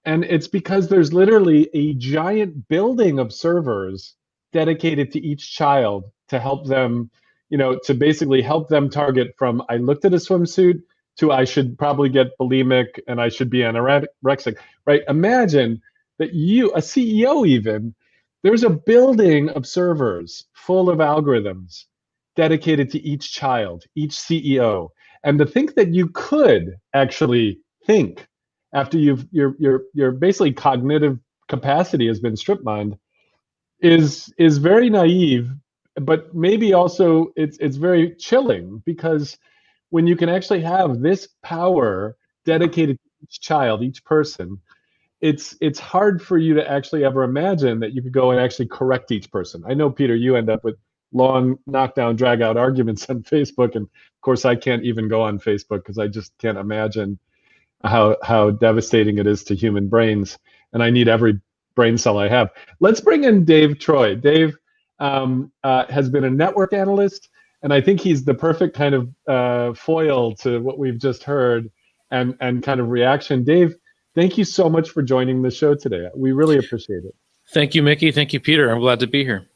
Speaker 3: And it's because there's literally a giant building of servers dedicated to each child to help them, to basically help them target from I looked at a swimsuit to I should probably get bulimic and I should be anorexic, right? Imagine that you, a CEO even, there's a building of servers full of algorithms dedicated to each child, each CEO. And to think that you could actually think after your basically cognitive capacity has been strip mined is very naive, but maybe also it's very chilling, because when you can actually have this power dedicated to each child, each person, it's hard for you to actually ever imagine that you could go and actually correct each person. I know, Peter, you end up with long knockdown, drag out arguments on Facebook, and of course I can't even go on Facebook because I just can't imagine how devastating it is to human brains, and I need every brain cell I have. Let's bring in Dave Troy. Dave has been a network analyst, and I think he's the perfect kind of foil to what we've just heard and kind of reaction. Dave, thank you so much for joining the show today. We really appreciate it.
Speaker 7: Thank you, Mickey. Thank you, Peter. I'm glad to be here.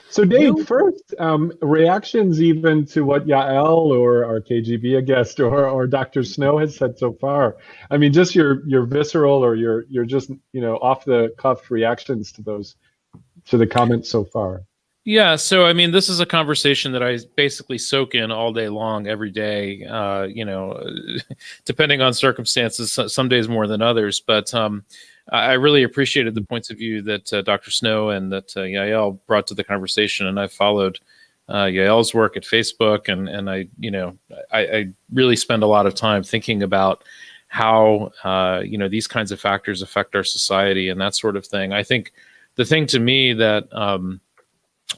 Speaker 3: So Dave, first, reactions even to what Yael or our KGB guest or Dr. Snow has said so far. I mean, just your visceral or your just, off the cuff reactions to the comments so far.
Speaker 7: Yeah, so I mean, this is a conversation that I basically soak in all day long, every day, depending on circumstances, some days more than others. But I really appreciated the points of view that Dr. Snow and that Yael brought to the conversation. And I followed Yael's work at Facebook. And I really spend a lot of time thinking about how, these kinds of factors affect our society and that sort of thing. I think the thing to me that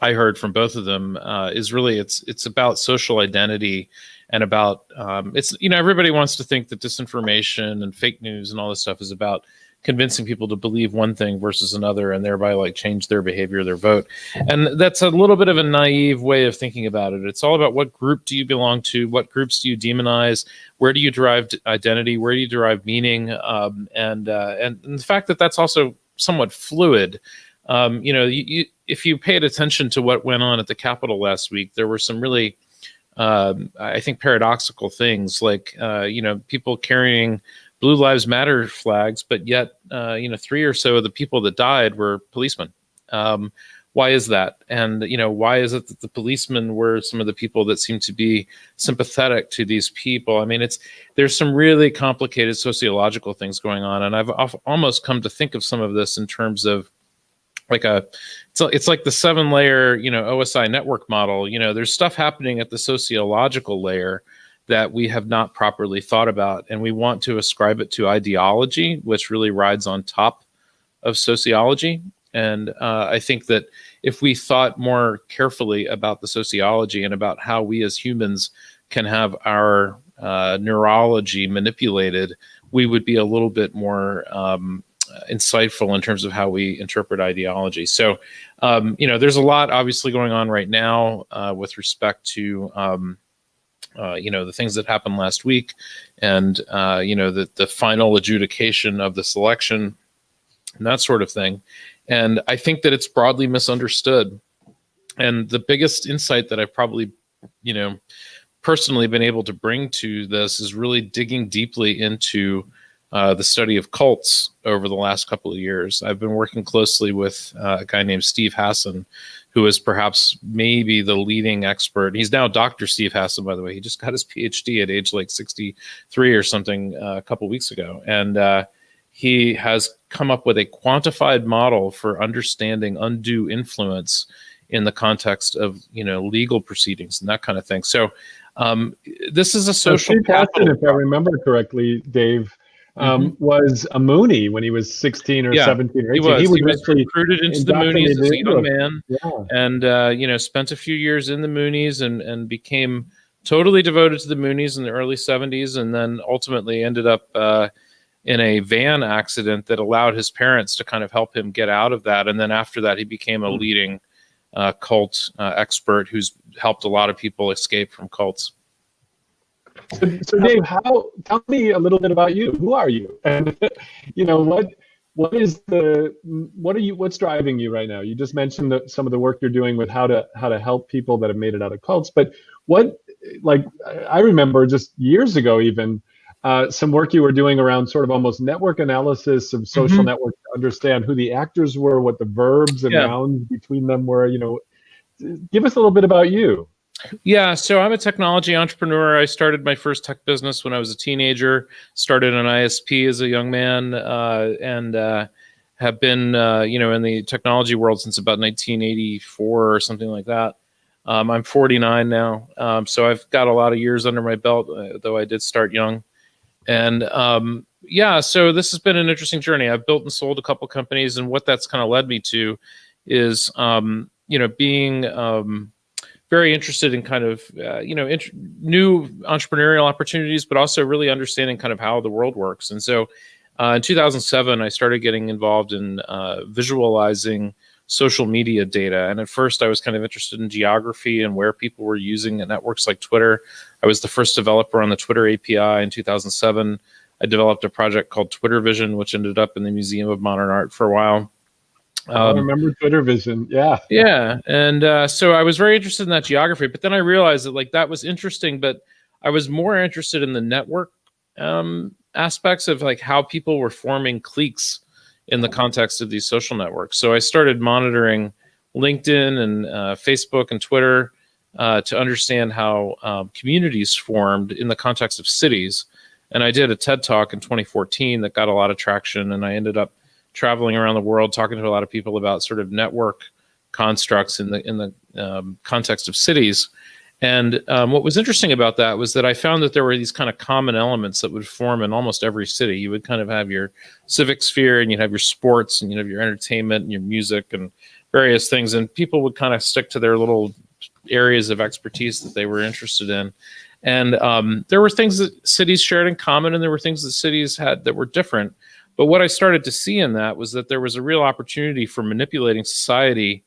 Speaker 7: I heard from both of them is really it's about social identity and about everybody wants to think that disinformation and fake news and all this stuff is about convincing people to believe one thing versus another and thereby change their behavior, their vote. And that's a little bit of a naive way of thinking about it. It's all about what group do you belong to, what groups do you demonize, where do you derive identity, where do you derive meaning, and the fact that that's also somewhat fluid. If you paid attention to what went on at the Capitol last week, there were some really, I think, paradoxical things, like, people carrying Blue Lives Matter flags, but yet, 3 or so of the people that died were policemen. Why is that? And, why is it that the policemen were some of the people that seem to be sympathetic to these people? I mean, there's some really complicated sociological things going on. And I've almost come to think of some of this in terms of it's like the 7-layer, OSI network model. There's stuff happening at the sociological layer that we have not properly thought about, and we want to ascribe it to ideology, which really rides on top of sociology. And I think that if we thought more carefully about the sociology and about how we as humans can have our neurology manipulated, we would be a little bit more insightful in terms of how we interpret ideology. So, there's a lot obviously going on right now with respect to, the things that happened last week and, the final adjudication of this election and that sort of thing. And I think that it's broadly misunderstood. And the biggest insight that I've probably, personally been able to bring to this is really digging deeply into the study of cults over the last couple of years. I've been working closely with a guy named Steve Hassan, who is perhaps maybe the leading expert. He's now Dr. Steve Hassan, by the way. He just got his PhD at age 63 or something a couple weeks ago. And he has come up with a quantified model for understanding undue influence in the context of, legal proceedings and that kind of thing. So this is a social
Speaker 3: Steve Hassan, if I remember correctly, Dave, was a Moonie when he was 16 or 17 or 18.
Speaker 7: He was recruited into the Moonies as a young man, and spent a few years in the Moonies and became totally devoted to the Moonies in the early 70s, and then ultimately ended up in a van accident that allowed his parents to kind of help him get out of that. And then after that, he became a leading cult expert who's helped a lot of people escape from cults.
Speaker 3: So Dave, tell me a little bit about you. Who are you? And what's driving you right now? You just mentioned some of the work you're doing with how to help people that have made it out of cults, but I remember just years ago even some work you were doing around sort of almost network analysis of social networks to understand who the actors were, what the verbs and nouns between them were. Give us a little bit about you.
Speaker 7: Yeah, so I'm a technology entrepreneur. I started my first tech business when I was a teenager, started an ISP as a young man, and have been, in the technology world since about 1984 or something like that. I'm 49 now, so I've got a lot of years under my belt, though I did start young. And so this has been an interesting journey. I've built and sold a couple companies, and what that's kind of led me to is, being very interested in kind of, new entrepreneurial opportunities, but also really understanding kind of how the world works. And so in 2007, I started getting involved in visualizing social media data. And at first I was kind of interested in geography and where people were using networks like Twitter. I was the first developer on the Twitter API in 2007. I developed a project called Twitter Vision, which ended up in the Museum of Modern Art for a while.
Speaker 3: I remember Twitter Vision. Yeah.
Speaker 7: Yeah. And so I was very interested in that geography, but then I realized that that was interesting, but I was more interested in the network aspects of how people were forming cliques in the context of these social networks. So I started monitoring LinkedIn and Facebook and Twitter to understand how communities formed in the context of cities. And I did a TED Talk in 2014 that got a lot of traction, and I ended up traveling around the world talking to a lot of people about sort of network constructs in the context of cities. And what was interesting about that was that I found that there were these kind of common elements that would form in almost every city. You would kind of have your civic sphere, and you'd have your sports, and you'd have your entertainment and your music and various things. And people would kind of stick to their little areas of expertise that they were interested in. And there were things that cities shared in common, and there were things that cities had that were different. But what I started to see in that was that there was a real opportunity for manipulating society,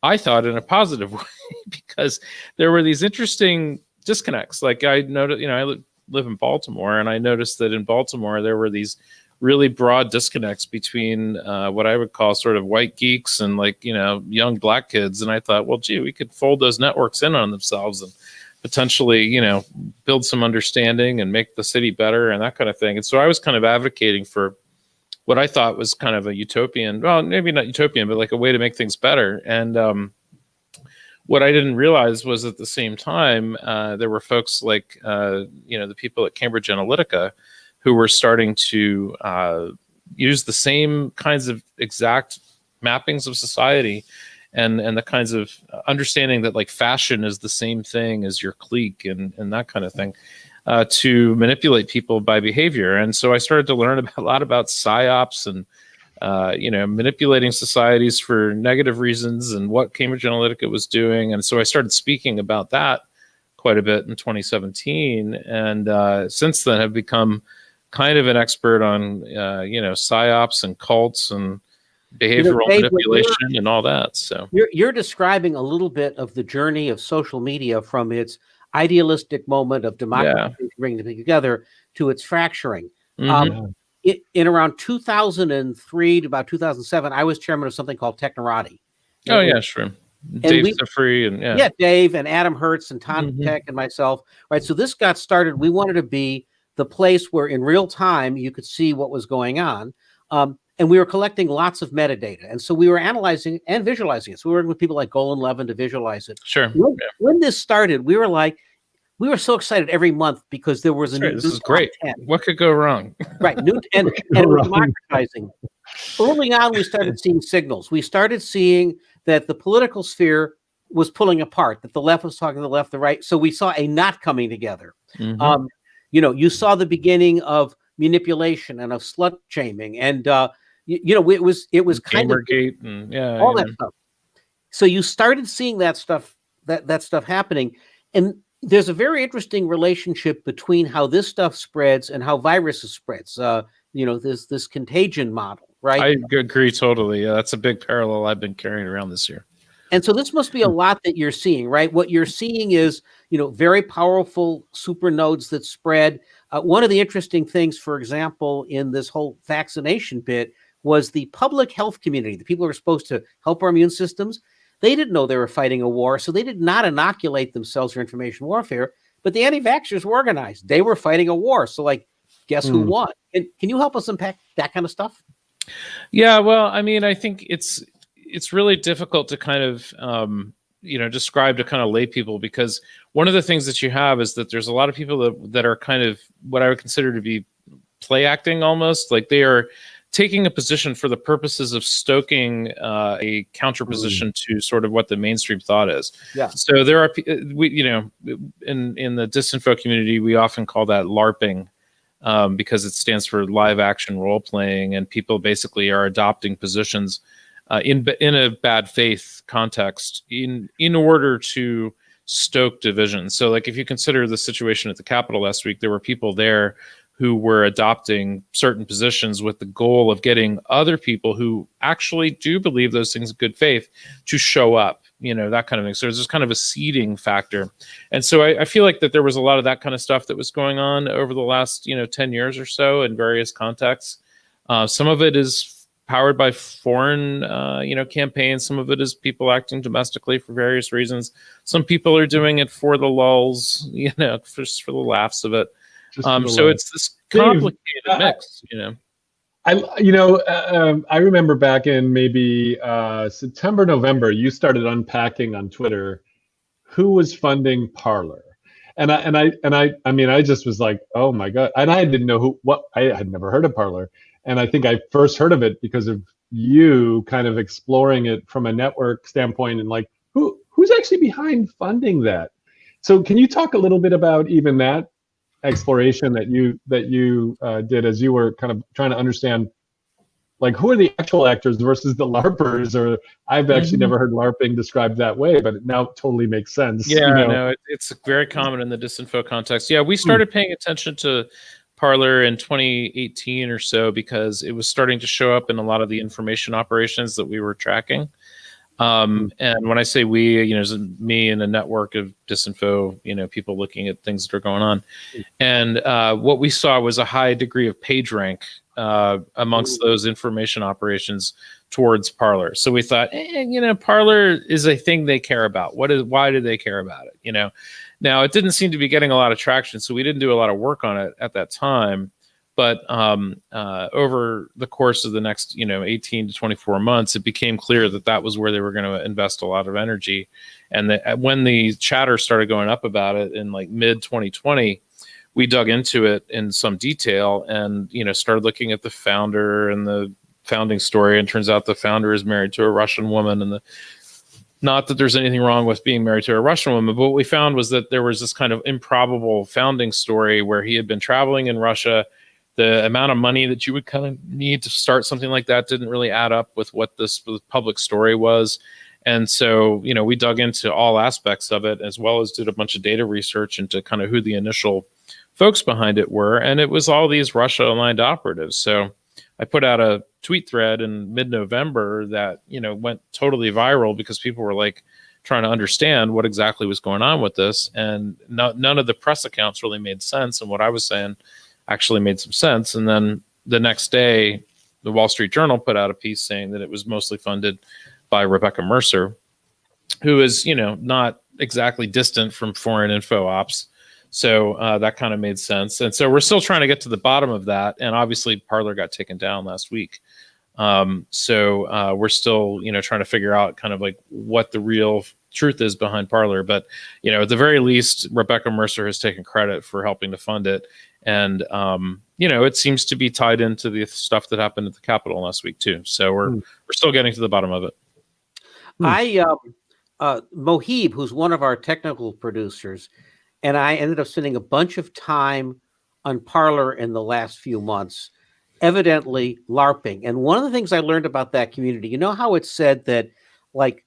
Speaker 7: I thought, in a positive way, because there were these interesting disconnects. Like I noticed, I live in Baltimore, and I noticed that in Baltimore, there were these really broad disconnects between what I would call sort of white geeks and young black kids. And I thought, well, gee, we could fold those networks in on themselves and potentially, build some understanding and make the city better and that kind of thing. And so I was kind of advocating for what I thought was kind of a utopian, well, maybe not utopian, but a way to make things better. And what I didn't realize was at the same time, there were folks like, the people at Cambridge Analytica who were starting to use the same kinds of exact mappings of society and the kinds of understanding that fashion is the same thing as your clique and that kind of thing. To manipulate people by behavior. And so I started to learn a lot about psyops and, manipulating societies for negative reasons and what Cambridge Analytica was doing. And so I started speaking about that quite a bit in 2017. And since then have become kind of an expert on, psyops and cults and behavioral manipulation and all that. So
Speaker 2: you're describing a little bit of the journey of social media from its idealistic moment of democracy bringing them together to its fracturing. In around 2003 to about 2007, I was chairman of something called Technorati.
Speaker 7: Oh, yeah, sure. Dave Sifry and
Speaker 2: Dave and Adam Hertz and Tom Tech and myself. Right. So this got started. We wanted to be the place where in real time you could see what was going on. And we were collecting lots of metadata. And so we were analyzing and visualizing it. So we were working with people like Golan Levin to visualize it.
Speaker 7: Sure.
Speaker 2: When this started, we were so excited every month because there was
Speaker 7: this is great. 10. What could go wrong?
Speaker 2: Right. And it was democratizing. Early on, we started seeing signals. We started seeing that the political sphere was pulling apart, that the left was talking to the left, the right. So we saw a knot coming together. You saw the beginning of manipulation and of slut shaming, and it was kind of
Speaker 7: and
Speaker 2: all that stuff. So you started seeing that stuff happening, and there's a very interesting relationship between how this stuff spreads and how viruses spreads. This contagion model, right?
Speaker 7: I agree totally. Yeah, that's a big parallel I've been carrying around this year.
Speaker 2: And so this must be a lot that you're seeing, right? What you're seeing is, very powerful supernodes that spread. One of the interesting things, for example, in this whole vaccination bit was the public health community, the people who are supposed to help our immune systems. They didn't know they were fighting a war, so they did not inoculate themselves for information warfare, but the anti-vaxxers were organized. They were fighting a war. So, guess who won? And can you help us unpack that kind of stuff?
Speaker 7: Yeah, well, I mean, I think it's really difficult to kind of, describe to kind of lay people, because one of the things that you have is that there's a lot of people that are kind of what I would consider to be play acting almost, like they are taking a position for the purposes of stoking a counterposition to sort of what the mainstream thought is.
Speaker 2: Yeah.
Speaker 7: So there are, in the disinfo community, we often call that LARPing, because it stands for live action role playing, and people basically are adopting positions in a bad faith context in order to stoke division. So, like, if you consider the situation at the Capitol last week, there were people there who were adopting certain positions with the goal of getting other people who actually do believe those things in good faith to show up, that kind of thing. So there's just kind of a seeding factor. And so I feel like that there was a lot of that kind of stuff that was going on over the last, 10 years or so in various contexts. Some of it is powered by foreign, campaigns. Some of it is people acting domestically for various reasons. Some people are doing it for the lulls, just for the laughs of it. So it's this complicated mix,
Speaker 3: I remember back in maybe September, November, you started unpacking on Twitter who was funding Parler, and I just was like, oh my god, and I didn't know I had never heard of Parler, and I think I first heard of it because of you kind of exploring it from a network standpoint, and like who's actually behind funding that. So can you talk a little bit about even that exploration that you did as you were kind of trying to understand, like, who are the actual actors versus the LARPers? Or I've actually never heard LARPing described that way, but it now totally makes sense.
Speaker 7: Yeah, no, it's very common in the disinfo context. Yeah, we started paying attention to Parler in 2018 or so because it was starting to show up in a lot of the information operations that we were tracking. And when I say we, it's me and a network of disinfo, people looking at things that are going on. And what we saw was a high degree of page rank amongst those information operations towards Parler. So we thought, Parler is a thing they care about. Why do they care about it? Now it didn't seem to be getting a lot of traction, so we didn't do a lot of work on it at that time. But over the course of the next, 18 to 24 months, it became clear that was where they were going to invest a lot of energy. And when the chatter started going up about it in like mid 2020, we dug into it in some detail and, started looking at the founder and the founding story. And turns out the founder is married to a Russian woman. And not that there's anything wrong with being married to a Russian woman, but what we found was that there was this kind of improbable founding story where he had been traveling in Russia. The amount of money that you would kind of need to start something like that didn't really add up with what this public story was. And so, we dug into all aspects of it, as well as did a bunch of data research into kind of who the initial folks behind it were. And it was all these Russia-aligned operatives. So I put out a tweet thread in mid-November that, went totally viral because people were like trying to understand what exactly was going on with this. And none of the press accounts really made sense. And what I was saying actually made some sense. And then the next day, the Wall Street Journal put out a piece saying that it was mostly funded by Rebecca Mercer, who is, not exactly distant from foreign info ops. So that kind of made sense. And so we're still trying to get to the bottom of that. And obviously Parler got taken down last week. So we're still, trying to figure out kind of like what the real truth is behind Parler. But, at the very least, Rebecca Mercer has taken credit for helping to fund it. And, it seems to be tied into the stuff that happened at the Capitol last week, too. So we're still getting to the bottom of it.
Speaker 2: Mohib, who's one of our technical producers, and I ended up spending a bunch of time on Parler in the last few months, evidently LARPing. And one of the things I learned about that community, how it's said that, like,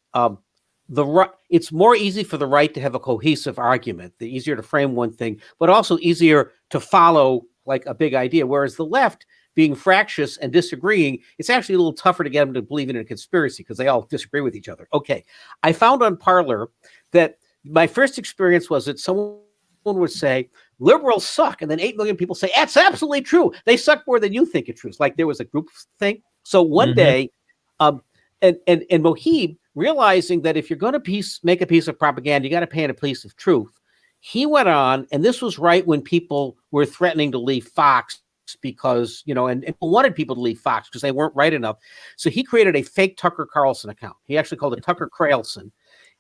Speaker 2: it's more easy for the right to have a cohesive argument, the easier to frame one thing, but also easier to follow like a big idea. Whereas the left, being fractious and disagreeing, it's actually a little tougher to get them to believe in a conspiracy because they all disagree with each other. Okay, I found on Parler that my first experience was that someone would say, liberals suck, and then 8 million people say, that's absolutely true. They suck more than you think it's true. It's like there was a group thing. So one day, and Mohib, realizing that if you're going to make a piece of propaganda, you got to paint a piece of truth. He went on, and this was right when people were threatening to leave Fox because, and wanted people to leave Fox because they weren't right enough. So he created a fake Tucker Carlson account. He actually called it Tucker Carlson,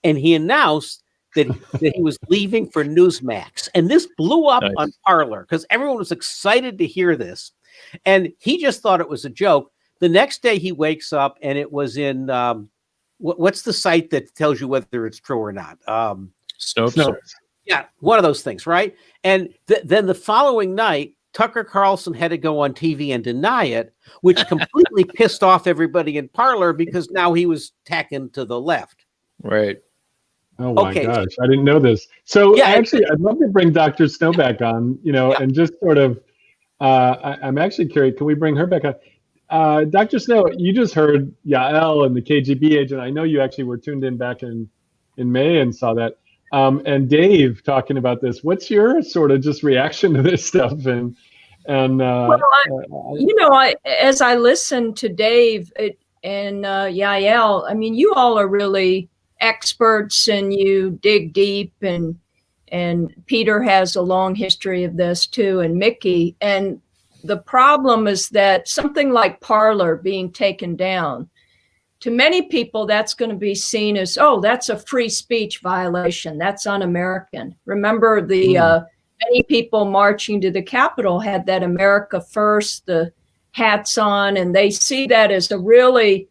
Speaker 2: and he announced that he was leaving for Newsmax. And this blew up on Parler because everyone was excited to hear this. And he just thought it was a joke. The next day he wakes up and it was in, what's the site that tells you whether it's true or not?
Speaker 7: Snopes.
Speaker 2: Yeah, one of those things, right? And then the following night, Tucker Carlson had to go on TV and deny it, which completely pissed off everybody in Parler because now he was tacking to the left.
Speaker 7: Right.
Speaker 3: Oh my gosh, I didn't know this. So actually, I'd love to bring Dr. Snow back on, and just sort of, I'm actually curious, can we bring her back on? Dr. Snow, you just heard Yael and the KGB agent. I know you actually were tuned in back in May and saw that. And Dave talking about this. What's your sort of just reaction to this stuff?
Speaker 4: As I listened to Dave and Yael, I mean, you all are really experts and you dig deep, and Peter has a long history of this too, and Mickey. And the problem is that something like Parler being taken down, to many people, that's going to be seen as, oh, that's a free speech violation. That's un-American. Remember, many people marching to the Capitol had that America First, the hats on, and they see that as a really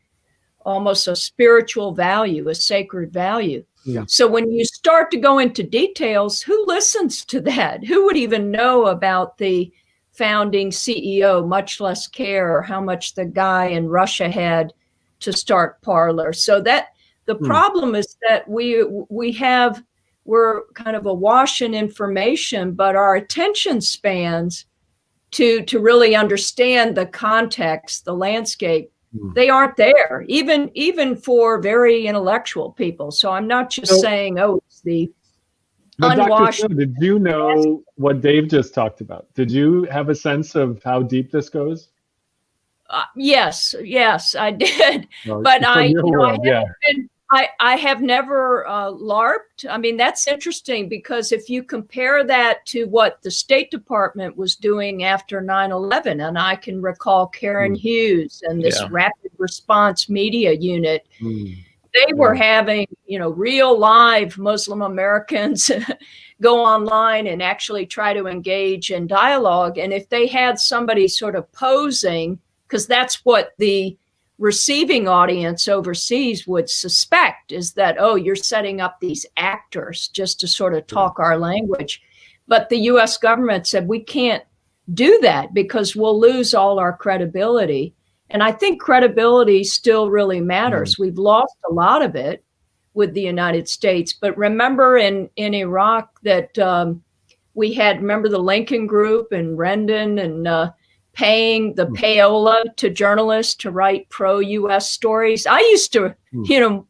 Speaker 4: almost a spiritual value, a sacred value.
Speaker 3: Yeah.
Speaker 4: So when you start to go into details, who listens to that? Who would even know about the founding CEO, much less care how much the guy in Russia had to start Parler? So that the problem is that we're kind of awash in information, but our attention spans to really understand the context, the landscape, they aren't there, even for very intellectual people. So I'm not just saying, oh, it's the unwashed.
Speaker 3: Dr. Snow, did you know what Dave just talked about? Did you have a sense of how deep this goes?
Speaker 4: Yes, I did. But I have never LARPed. I mean, that's interesting because if you compare that to what the State Department was doing after 9/11, and I can recall Karen Hughes and this rapid response media unit, they were having, real live Muslim Americans go online and actually try to engage in dialogue. And if they had somebody sort of posing, because that's what the receiving audience overseas would suspect, is that, oh, you're setting up these actors just to sort of talk our language. But the US government said, we can't do that because we'll lose all our credibility. And I think credibility still really matters. We've lost a lot of it with the United States. But remember in Iraq that we had, remember the Lincoln Group and Rendon and paying the payola to journalists to write pro-US stories. I used to,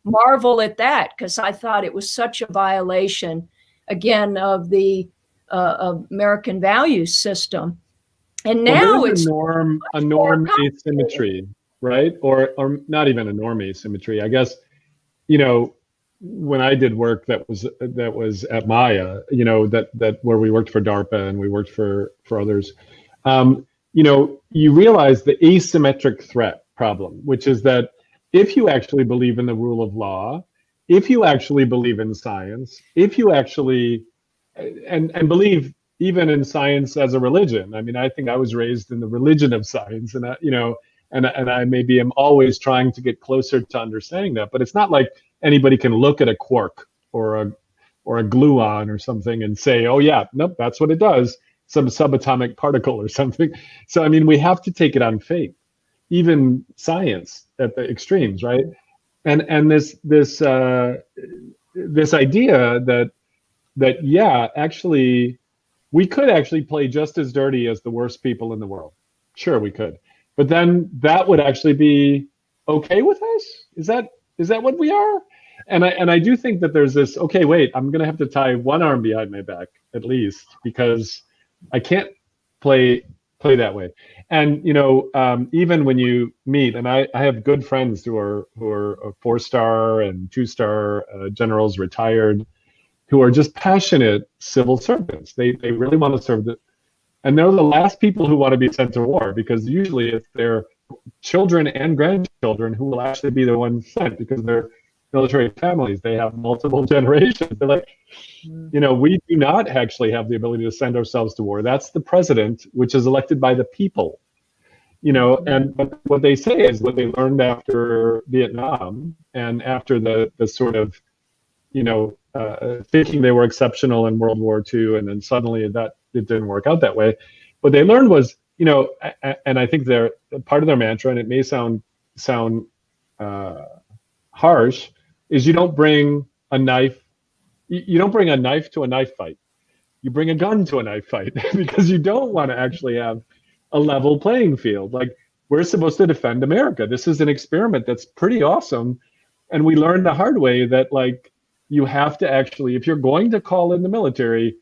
Speaker 4: marvel at that because I thought it was such a violation, again, of the American values system. And now it's
Speaker 3: a norm asymmetry, right? Or not even a norm asymmetry. I guess, when I did work that was at Maya, that where we worked for DARPA and we worked for others. You realize the asymmetric threat problem, which is that if you actually believe in the rule of law, if you actually believe in science, if you actually and believe even in science as a religion. I mean, I think I was raised in the religion of science, and I maybe am always trying to get closer to understanding that. But it's not like anybody can look at a quark or a gluon or something and say, oh yeah, nope, that's what it does. Some subatomic particle or something. So, I mean, we have to take it on faith, even science at the extremes, right? and this idea that yeah, actually we could actually play just as dirty as the worst people in the world. Sure, we could, but then that would actually be okay with us. Is that what we are? And I do think that there's this, okay, wait, I'm gonna have to tie one arm behind my back at least, because I can't play that way. And even when you meet, and I have good friends who are 4-star and 2-star generals, retired, who are just passionate civil servants. They really want to serve and they're the last people who want to be sent to war, because usually it's their children and grandchildren who will actually be the ones sent, because they're military families. They have multiple generations. They're like, we do not actually have the ability to send ourselves to war. That's the president, which is elected by the people. But what they say is what they learned after Vietnam and after the sort of, thinking they were exceptional in World War II, and then suddenly that it didn't work out that way. What they learned was, and I think they're part of their mantra, and it may sound harsh, is you don't bring a knife. You don't bring a knife to a knife fight. You bring a gun to a knife fight, because you don't want to actually have a level playing field. Like, we're supposed to defend America. This is an experiment that's pretty awesome. And we learned the hard way that, like, you have to actually, if you're going to call in the military,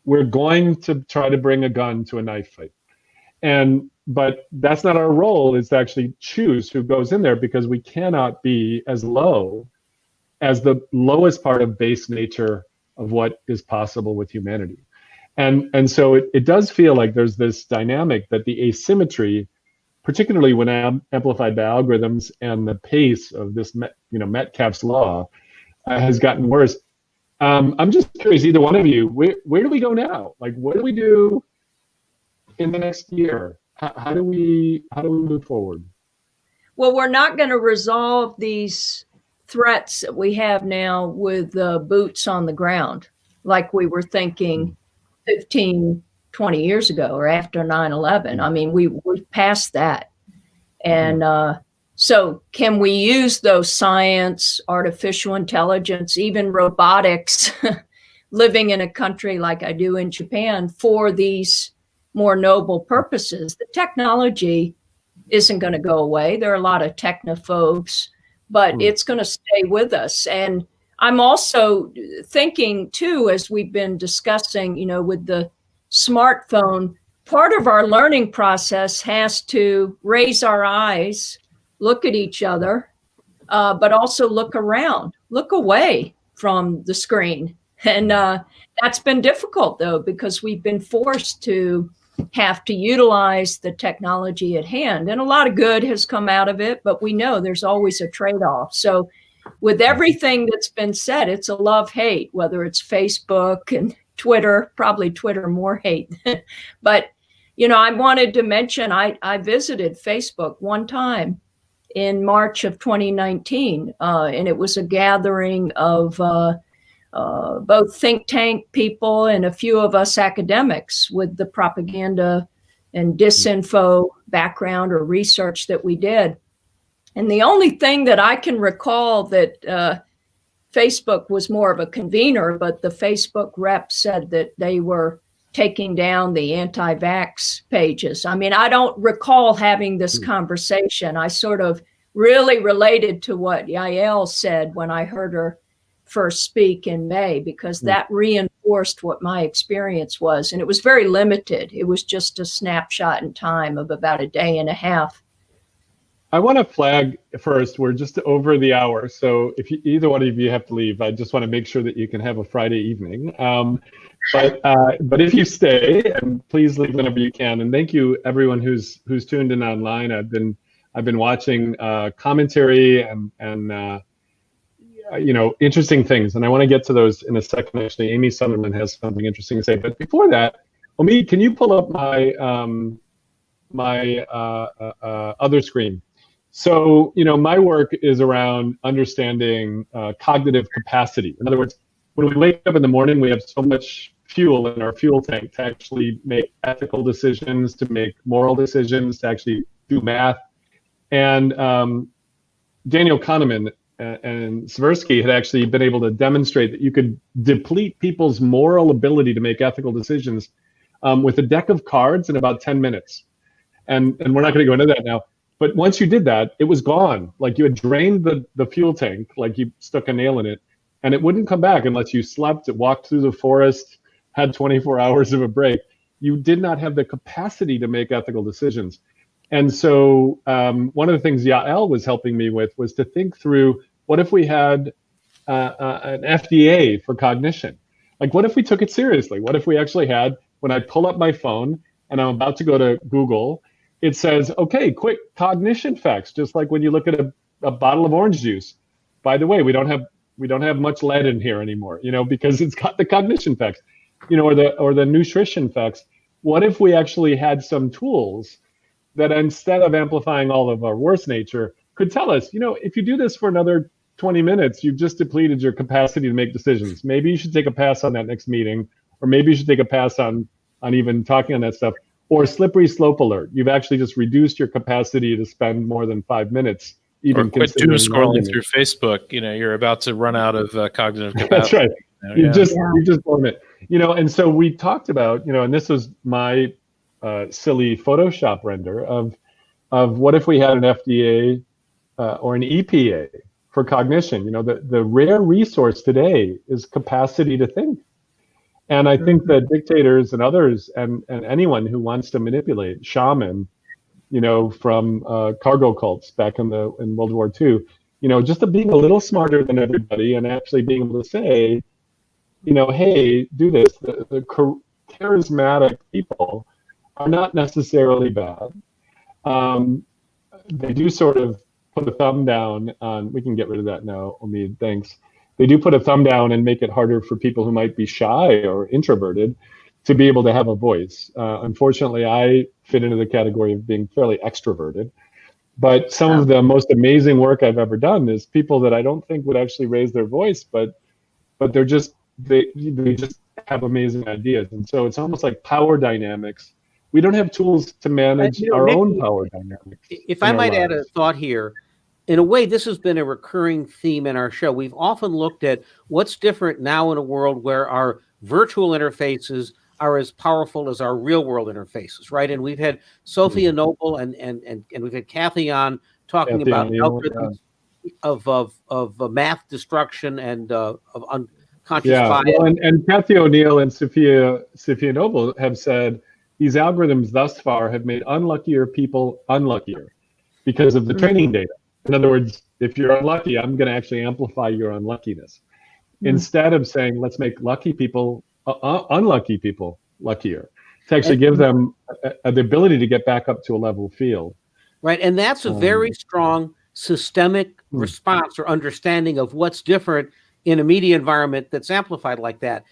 Speaker 3: we're going to try to bring a gun to a knife fight. But that's not our role, is to actually choose who goes in there, because we cannot be as low as the lowest part of base nature of what is possible with humanity. And so it does feel like there's this dynamic that the asymmetry, particularly when amplified by algorithms and the pace of this, Metcalfe's law, has gotten worse. I'm just curious, either one of you, where do we go now? Like, what do we do in the next year? How do we move forward?
Speaker 4: Well, we're not going to resolve these threats that we have now with boots on the ground, like we were thinking 15, 20 years ago, or after 9/11. I mean, we're past that. And so can we use those science, artificial intelligence, even robotics, living in a country like I do in Japan, for these more noble purposes? The technology isn't going to go away. There are a lot of technophobes, but it's going to stay with us. And I'm also thinking too, as we've been discussing, with the smartphone, part of our learning process has to raise our eyes, look at each other, but also look around, look away from the screen. And that's been difficult, though, because we've been forced to have to utilize the technology at hand. And a lot of good has come out of it, but we know there's always a trade-off. So with everything that's been said, it's a love-hate, whether it's Facebook and Twitter, probably Twitter more hate. But, I wanted to mention, I visited Facebook one time in March of 2019, and it was a gathering of both think tank people and a few of us academics with the propaganda and disinfo background or research that we did. And the only thing that I can recall that Facebook was more of a convener, but the Facebook rep said that they were taking down the anti-vax pages. I mean, I don't recall having this conversation. I sort of really related to what Yael said when I heard her first speak in May, because that reinforced what my experience was. And it was very limited. It was just a snapshot in time of about a day and a half.
Speaker 3: I want to flag first, we're just over the hour. So if either one of you have to leave, I just want to make sure that you can have a Friday evening. But if you stay, and please leave whenever you can. And thank you everyone who's tuned in online. I've been watching commentary and interesting things, and I want to get to those in a second. Actually, Amy Sutherland has something interesting to say, but before that, Omid, can you pull up my other screen? So, my work is around understanding cognitive capacity. In other words, when we wake up in the morning, we have so much fuel in our fuel tank to actually make ethical decisions, to make moral decisions, to actually do math. And Daniel Kahneman and Tversky had actually been able to demonstrate that you could deplete people's moral ability to make ethical decisions with a deck of cards in about 10 minutes. And we're not going to go into that now. But once you did that, it was gone. Like you had drained the fuel tank, like you stuck a nail in it, and it wouldn't come back unless you slept, walked through the forest, had 24 hours of a break. You did not have the capacity to make ethical decisions. And so one of the things Yael was helping me with was to think through, what if we had an FDA for cognition? Like, what if we took it seriously? What if we actually had, when I pull up my phone and I'm about to go to Google, it says, okay, quick cognition facts, just like when you look at a bottle of orange juice. By the way, we don't have much lead in here anymore, because it's got the cognition facts, or the nutrition facts. What if we actually had some tools that, instead of amplifying all of our worst nature, could tell us, if you do this for another 20 minutes, you've just depleted your capacity to make decisions. Maybe you should take a pass on that next meeting, or maybe you should take a pass on even talking on that stuff. Or slippery slope alert. You've actually just reduced your capacity to spend more than 5 minutes. Even
Speaker 7: or quit doom scrolling through Facebook. You're about to run out of cognitive capacity.
Speaker 3: That's right. You just blown it. And so we talked about, and this was my silly Photoshop render of what if we had an FDA or an EPA for cognition. The rare resource today is capacity to think. And I think that dictators and others and anyone who wants to manipulate, shaman, from cargo cults back in World War II, just being a little smarter than everybody and actually being able to say, hey, do this. The charismatic people are not necessarily bad. They do sort of put a thumb down on, we can get rid of that now, Omid, thanks. They do put a thumb down and make it harder for people who might be shy or introverted to be able to have a voice. Unfortunately, I fit into the category of being fairly extroverted. But some of the most amazing work I've ever done is people that I don't think would actually raise their voice, but they just have amazing ideas. And so it's almost like power dynamics. We don't have tools to manage our own power dynamics.
Speaker 2: If I might add a thought here, in a way, this has been a recurring theme in our show. We've often looked at what's different now in a world where our virtual interfaces are as powerful as our real world interfaces, right? And we've had Sophia Noble and we've had Kathy on talking about algorithms of math destruction and of unconscious bias.
Speaker 3: Well, and Kathy O'Neill and Sophia Noble have said these algorithms thus far have made unluckier people unluckier because of the training data. In other words, if you're unlucky, I'm going to actually amplify your unluckiness. Instead of saying, let's make lucky people, unlucky people luckier, to actually give them the ability to get back up to a level field.
Speaker 2: Right. And that's a very strong systemic response or understanding of what's different in a media environment that's amplified like that.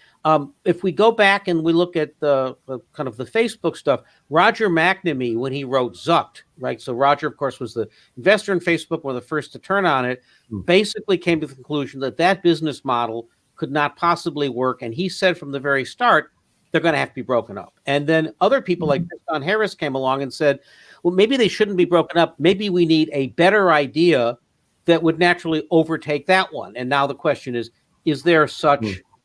Speaker 2: If we go back and we look at the kind of the Facebook stuff, Roger McNamee, when he wrote Zucked, right? So Roger, of course, was the investor in Facebook, one of the first to turn on it, basically came to the conclusion that business model could not possibly work. And he said from the very start, they're going to have to be broken up. And then other people like Don Harris came along and said, well, maybe they shouldn't be broken up. Maybe we need a better idea that would naturally overtake that one. And now the question is there such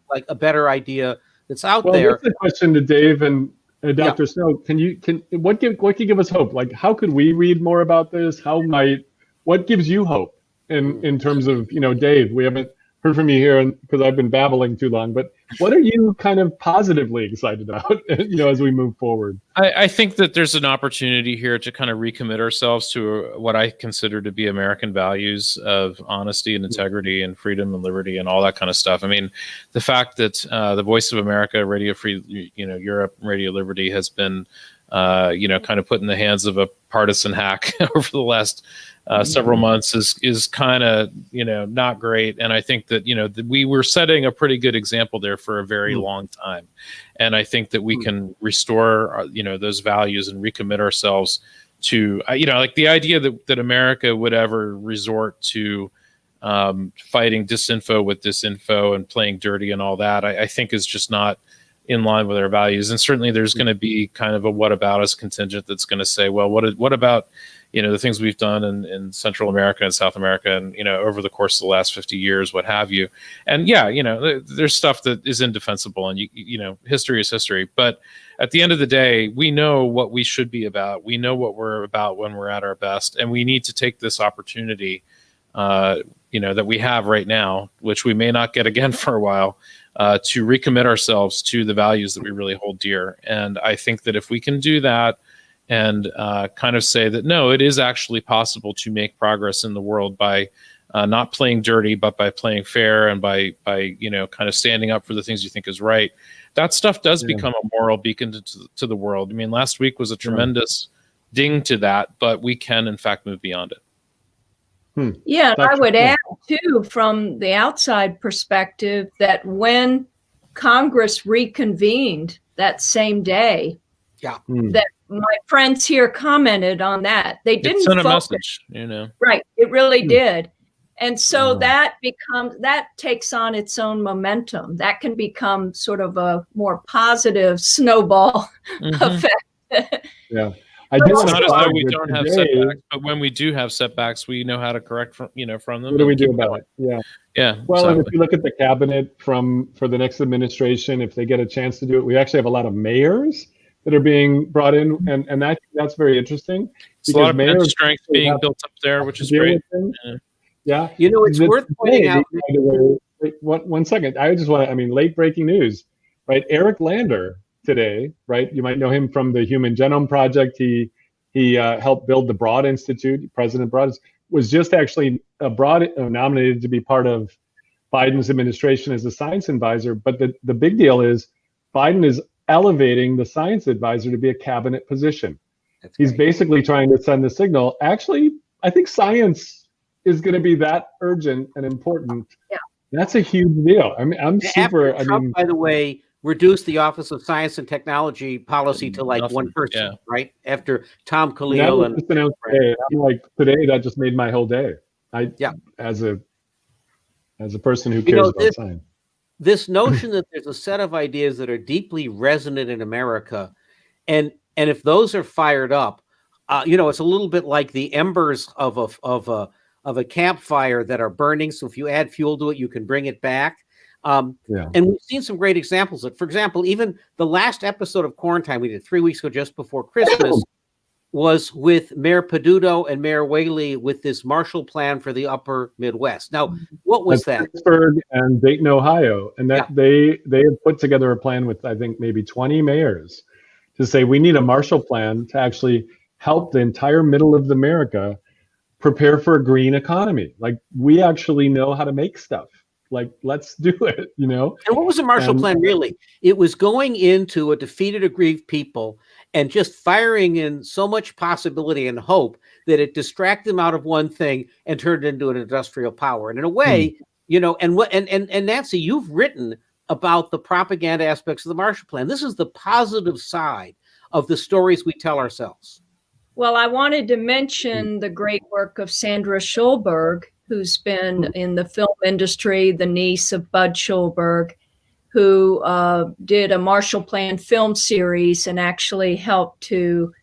Speaker 2: like a better idea that's out there?
Speaker 3: That's the question to Dave and Dr. Snow. What can give us hope? Like, how could we read more about this? What gives you hope in terms of, Dave, we haven't heard from you here because I've been babbling too long, but what are you kind of positively excited about, as we move forward?
Speaker 7: I think that there's an opportunity here to kind of recommit ourselves to what I consider to be American values of honesty and integrity and freedom and liberty and all that kind of stuff. I mean, the fact that the Voice of America, Radio Free, Europe, Radio Liberty has been, kind of put in the hands of a partisan hack over the last several months is kind of, not great. And I think that, that we were setting a pretty good example there for a very long time. And I think that we can restore, those values and recommit ourselves to, like the idea that America would ever resort to fighting disinfo with disinfo and playing dirty and all that, I think is just not in line with our values. And certainly there's going to be kind of a what about us contingent that's going to say, well, what about, the things we've done in Central America and South America, and over the course of the last 50 years, what have you. And there's stuff that is indefensible, and history is history. But at the end of the day, we know what we should be about. We know what we're about when we're at our best, and we need to take this opportunity, that we have right now, which we may not get again for a while, to recommit ourselves to the values that we really hold dear. And I think that if we can do that, and kind of say that, no, it is actually possible to make progress in the world by not playing dirty, but by playing fair, and by kind of standing up for the things you think is right. That stuff does become a moral beacon to the world. I mean, last week was a tremendous ding to that, but we can, in fact, move beyond it.
Speaker 4: Yeah, and I would add, too, from the outside perspective, that when Congress reconvened that same day, that my friends here commented on that. They didn't
Speaker 7: send a
Speaker 4: focus.
Speaker 7: message,
Speaker 4: Right, it really did. And so that takes on its own momentum. That can become sort of a more positive snowball effect.
Speaker 3: Yeah.
Speaker 7: It's not as though we don't have setbacks, but when we do have setbacks, we know how to correct from them.
Speaker 3: What do we do about it? Yeah. Well, and if you look at the cabinet for the next administration, if they get a chance to do it, we actually have a lot of mayors that are being brought in, and that's very interesting.
Speaker 7: There's a lot of bench strength being built up there, which is great.
Speaker 3: Yeah.
Speaker 2: It's worth pointing out.
Speaker 3: Wait, one second. I just want to, late breaking news, right? Eric Lander today, right? You might know him from the Human Genome Project. He helped build the Broad Institute. President Broad was just actually nominated to be part of Biden's administration as a science advisor. But the big deal is Biden is elevating the science advisor to be a cabinet position. He's basically trying to send the signal. Actually, I think science is going to be that urgent and important. Yeah. That's a huge deal. I'm super.
Speaker 2: Trump, by the way, reduced the Office of Science and Technology policy to one person, right? After Tom Coelho and
Speaker 3: today. I'm like, today that just made my whole day. As a person who cares about science.
Speaker 2: This notion that there's a set of ideas that are deeply resonant in America, and if those are fired up, it's a little bit like the embers of a campfire that are burning. So if you add fuel to it, you can bring it back. And we've seen some great examples of it. For example, even the last episode of Quarantine we did 3 weeks ago, just before Christmas, was with Mayor Peduto and Mayor Whaley with this Marshall Plan for the Upper Midwest. Now, what was that?
Speaker 3: Pittsburgh and Dayton, Ohio, and that they have put together a plan with, I think, maybe 20 mayors to say we need a Marshall Plan to actually help the entire middle of America prepare for a green economy. Like, we actually know how to make stuff. Like, let's do it, And
Speaker 2: what was the Marshall Plan really? It was going into a defeated, aggrieved people and just firing in so much possibility and hope that it distracted them out of one thing and turned it into an industrial power. And in a way, and Nancy, you've written about the propaganda aspects of the Marshall Plan. This is the positive side of the stories we tell ourselves.
Speaker 4: Well, I wanted to mention the great work of Sandra Schulberg, who's been in the film industry, the niece of Bud Schulberg, who did a Marshall Plan film series and actually helped to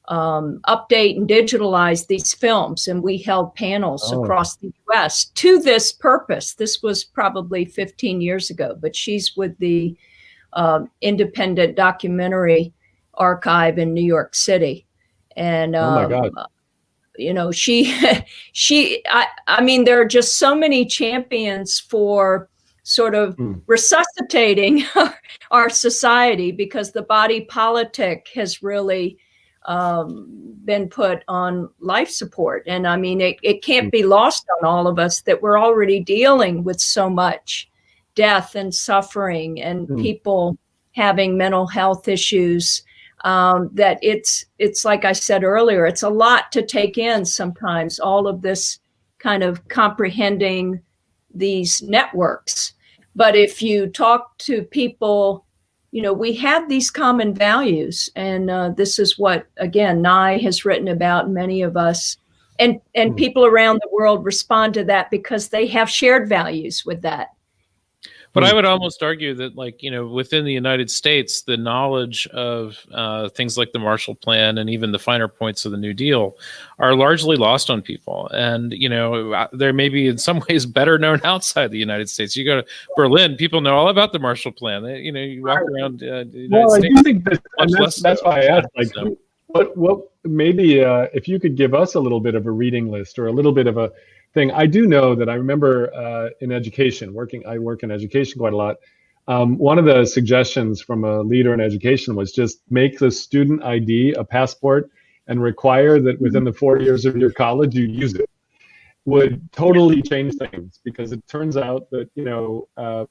Speaker 4: update and digitalize these films. And we held panels across the U.S. to this purpose. This was probably 15 years ago, but she's with the Independent Documentary Archive in New York City. And
Speaker 3: oh my God.
Speaker 4: There are just so many champions for sort of resuscitating our society, because the body politic has really been put on life support. And it can't be lost on all of us that we're already dealing with so much death and suffering and people having mental health issues. That it's like I said earlier, it's a lot to take in sometimes, all of this kind of comprehending these networks. But if you talk to people, we have these common values, and this is what, again, Nye has written about, many of us, and people around the world respond to that because they have shared values with that.
Speaker 7: But I would almost argue that, like, within the United States, the knowledge of things like the Marshall Plan and even the finer points of the New Deal are largely lost on people. And, they're maybe in some ways better known outside the United States. You go to Berlin, people know all about the Marshall Plan. You walk around the United States.
Speaker 3: I do think that's why I asked, like,
Speaker 7: So.
Speaker 3: what maybe if you could give us a little bit of a reading list or a little bit of a thing. I do know that I remember in education, I work in education quite a lot. One of the suggestions from a leader in education was just make the student ID a passport and require that within the 4 years of your college you use it. Would totally change things, because it turns out that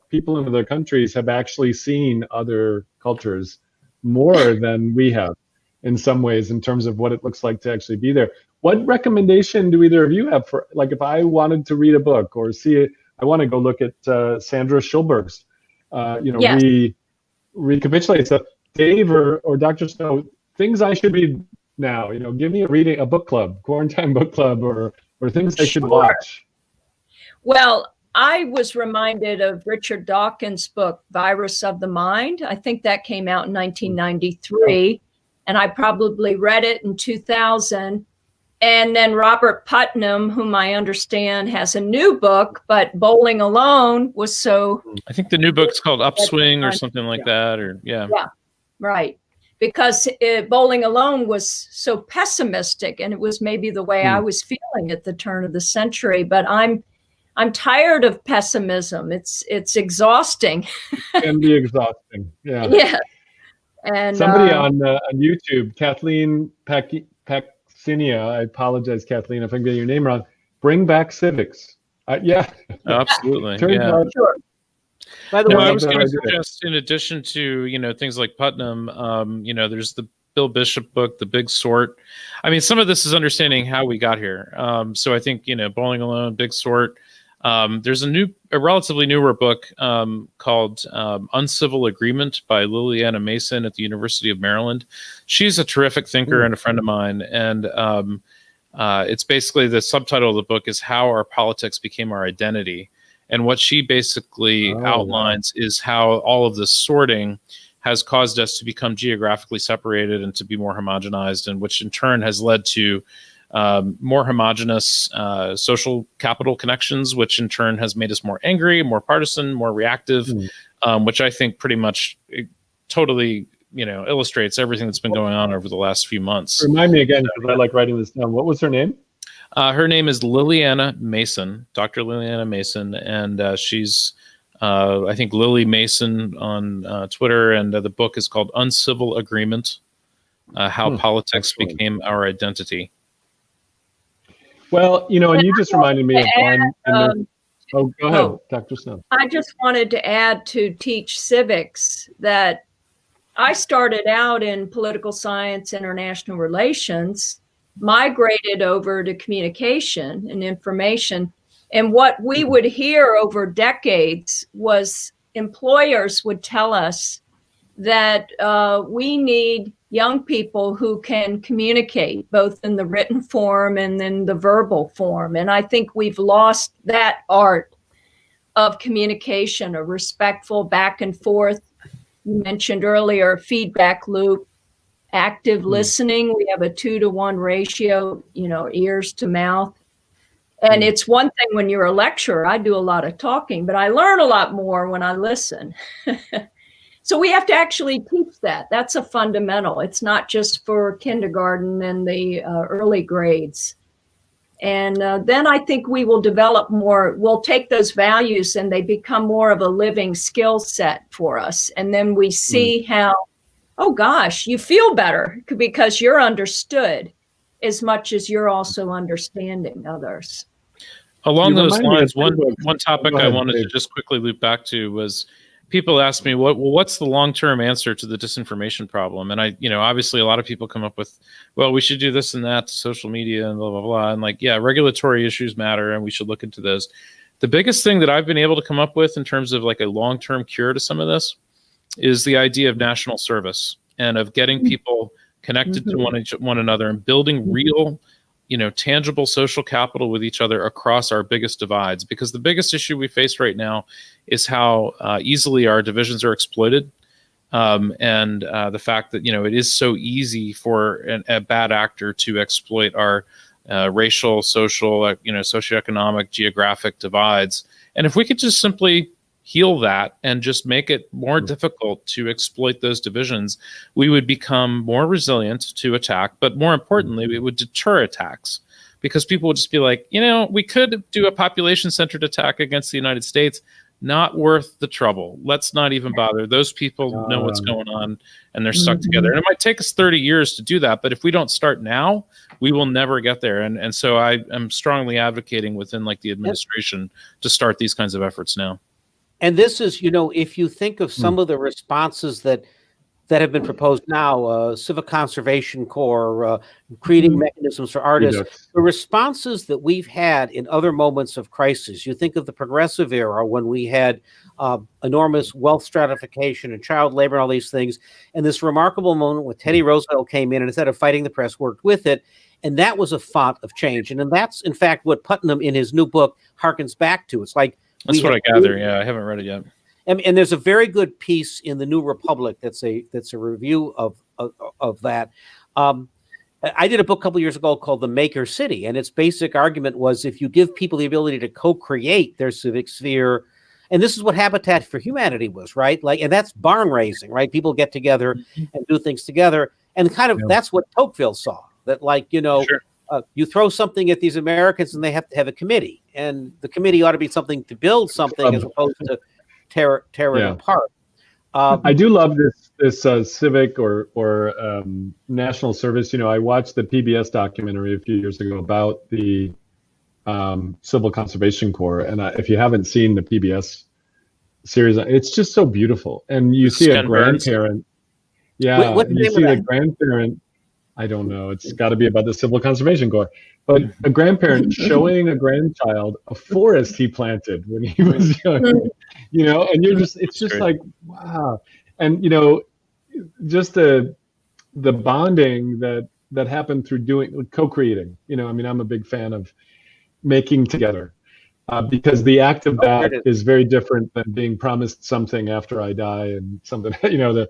Speaker 3: people in other countries have actually seen other cultures more than we have in some ways, in terms of what it looks like to actually be there. What recommendation do either of you have for, like, if I wanted to read a book or see it, I want to go look at Sandra Schulberg's,
Speaker 4: Yes.
Speaker 3: recapitulate stuff. Dave or Dr. Snow, things I should read now. Give me a book club, quarantine book club, or things I should watch.
Speaker 4: Well, I was reminded of Richard Dawkins' book, Virus of the Mind. I think that came out in 1993, and I probably read it in 2000. And then Robert Putnam, whom I understand has a new book, but Bowling Alone was so...
Speaker 7: I think the new book's called Upswing or something like that, or yeah.
Speaker 4: Yeah, right. Because Bowling Alone was so pessimistic, and it was maybe the way I was feeling at the turn of the century. But I'm tired of pessimism. It's exhausting.
Speaker 3: It can be exhausting. Yeah.
Speaker 4: Yeah. And
Speaker 3: somebody on YouTube, Kathleen Paxinia, I apologize, Kathleen, if I'm getting your name wrong. Bring back civics. Yeah.
Speaker 7: Absolutely.
Speaker 3: Turns out,
Speaker 4: sure.
Speaker 2: By the way,
Speaker 7: I was going to suggest, in addition to things like Putnam, there's the Bill Bishop book, The Big Sort. I mean, some of this is understanding how we got here. So I think Bowling Alone, Big Sort. There's a relatively newer book called Uncivil Agreement by Liliana Mason at the University of Maryland. She's a terrific thinker and a friend of mine, and it's basically, the subtitle of the book is How Our Politics Became Our Identity. And what she basically outlines is how all of this sorting has caused us to become geographically separated and to be more homogenized, and which in turn has led to more homogenous social capital connections, which in turn has made us more angry, more partisan, more reactive, which I think pretty much totally illustrates everything that's been going on over the last few months.
Speaker 3: Remind me again, because I like writing this down. What was her name?
Speaker 7: Her name is Liliana Mason, Dr. Liliana Mason, and she's, I think, Lily Mason on Twitter, and the book is called Uncivil Agreement, How Politics Became Our Identity.
Speaker 3: Well, and you just reminded me of one. Go ahead, Dr. Snow.
Speaker 4: I just wanted to add to teach civics that I started out in political science, international relations, migrated over to communication and information. And what we would hear over decades was employers would tell us that we need young people who can communicate both in the written form and then the verbal form. And I think we've lost that art of communication, a respectful back and forth. You mentioned earlier, feedback loop, active listening. We have a 2-to-1 ratio, ears to mouth. And it's one thing when you're a lecturer, I do a lot of talking, but I learn a lot more when I listen. So we have to actually teach that. That's a fundamental. It's not just for kindergarten and the early grades. And then I think we will develop more, we'll take those values and they become more of a living skill set for us. And then we see how, oh gosh, you feel better because you're understood as much as you're also understanding others.
Speaker 7: Along those lines, one topic I wanted to just quickly loop back to was, people ask me, what's the long-term answer to the disinformation problem? And I, obviously a lot of people come up with, well, we should do this and that to social media and blah, blah, blah. And like, yeah, regulatory issues matter and we should look into those. The biggest thing that I've been able to come up with in terms of like a long-term cure to some of this is the idea of national service and of getting people connected to one another and building real tangible social capital with each other across our biggest divides, because the biggest issue we face right now is how easily our divisions are exploited. And the fact that, it is so easy for a bad actor to exploit our racial, social, socioeconomic, geographic divides. And if we could just simply heal that and just make it more difficult to exploit those divisions, we would become more resilient to attack. But more importantly, it would deter attacks, because people would just be like, we could do a population-centered attack against the United States. Not worth the trouble. Let's not even bother. Those people know what's going on, and they're stuck together. And it might take us 30 years to do that, but if we don't start now, we will never get there. And so I am strongly advocating within the administration to start these kinds of efforts now.
Speaker 2: And this is, if you think of some of the responses that have been proposed now, Civic Conservation Corps, creating mechanisms for artists, the responses that we've had in other moments of crisis. You think of the progressive era when we had enormous wealth stratification and child labor and all these things, and this remarkable moment when Teddy Roosevelt came in and instead of fighting the press, worked with it. And that was a font of change. And then that's, in fact, what Putnam in his new book harkens back to. It's like,
Speaker 7: that's what I gather. Yeah, I haven't read it yet.
Speaker 2: And there's a very good piece in the New Republic that's a review of that. I did a book a couple years ago called The Maker City, and its basic argument was if you give people the ability to co-create their civic sphere, and this is what Habitat for Humanity was, right? And that's barn raising, right? People get together and do things together, and that's what Tocqueville saw. That
Speaker 7: Sure.
Speaker 2: You throw something at these Americans, and they have to have a committee, and the committee ought to be something to build something as opposed to tear it apart.
Speaker 3: I do love this civic or national service. I watched the PBS documentary a few years ago about the Civil Conservation Corps, and if you haven't seen the PBS series, it's just so beautiful. And you see a grandparent. Yeah,
Speaker 2: what's the
Speaker 3: you
Speaker 2: name
Speaker 3: see
Speaker 2: of
Speaker 3: the
Speaker 2: that?
Speaker 3: grandparent. I don't know. It's got to be about the Civil Conservation Corps. But a grandparent showing a grandchild a forest he planted when he was young, and it's just like, wow. And, just the bonding that happened through co-creating, I'm a big fan of making together because the act of that is very different than being promised something after I die and something, the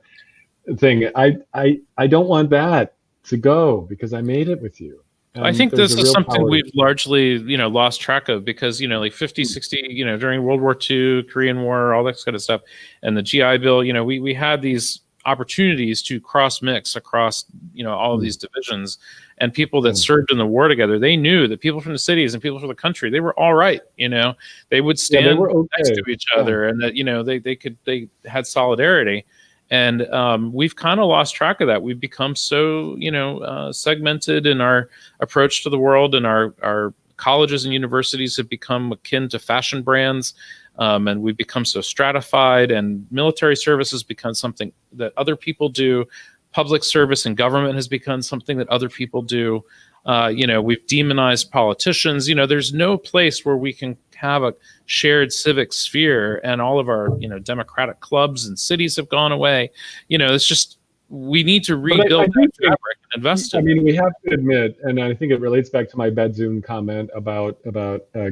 Speaker 3: thing. I don't want that to go because I made it with you.
Speaker 7: I think this is something we've largely, lost track of because, 50, 60, during World War II, Korean War, all that kind of stuff, and the GI Bill, we had these opportunities to cross-mix across, all of these divisions, and people that served in the war together, they knew that people from the cities and people from the country, they were all right, they would stand next to each other, and that, they had solidarity. And we've kind of lost track of that. We've become so, segmented in our approach to the world, and our colleges and universities have become akin to fashion brands, and we've become so stratified. And military service has become something that other people do. Public service and government has become something that other people do. We've demonized politicians. There's no place where we can have a shared civic sphere, and all of our, democratic clubs and cities have gone away. It's just, we need to rebuild that fabric and invest in it.
Speaker 3: We have to admit, and I think it relates back to my Bedzoon comment about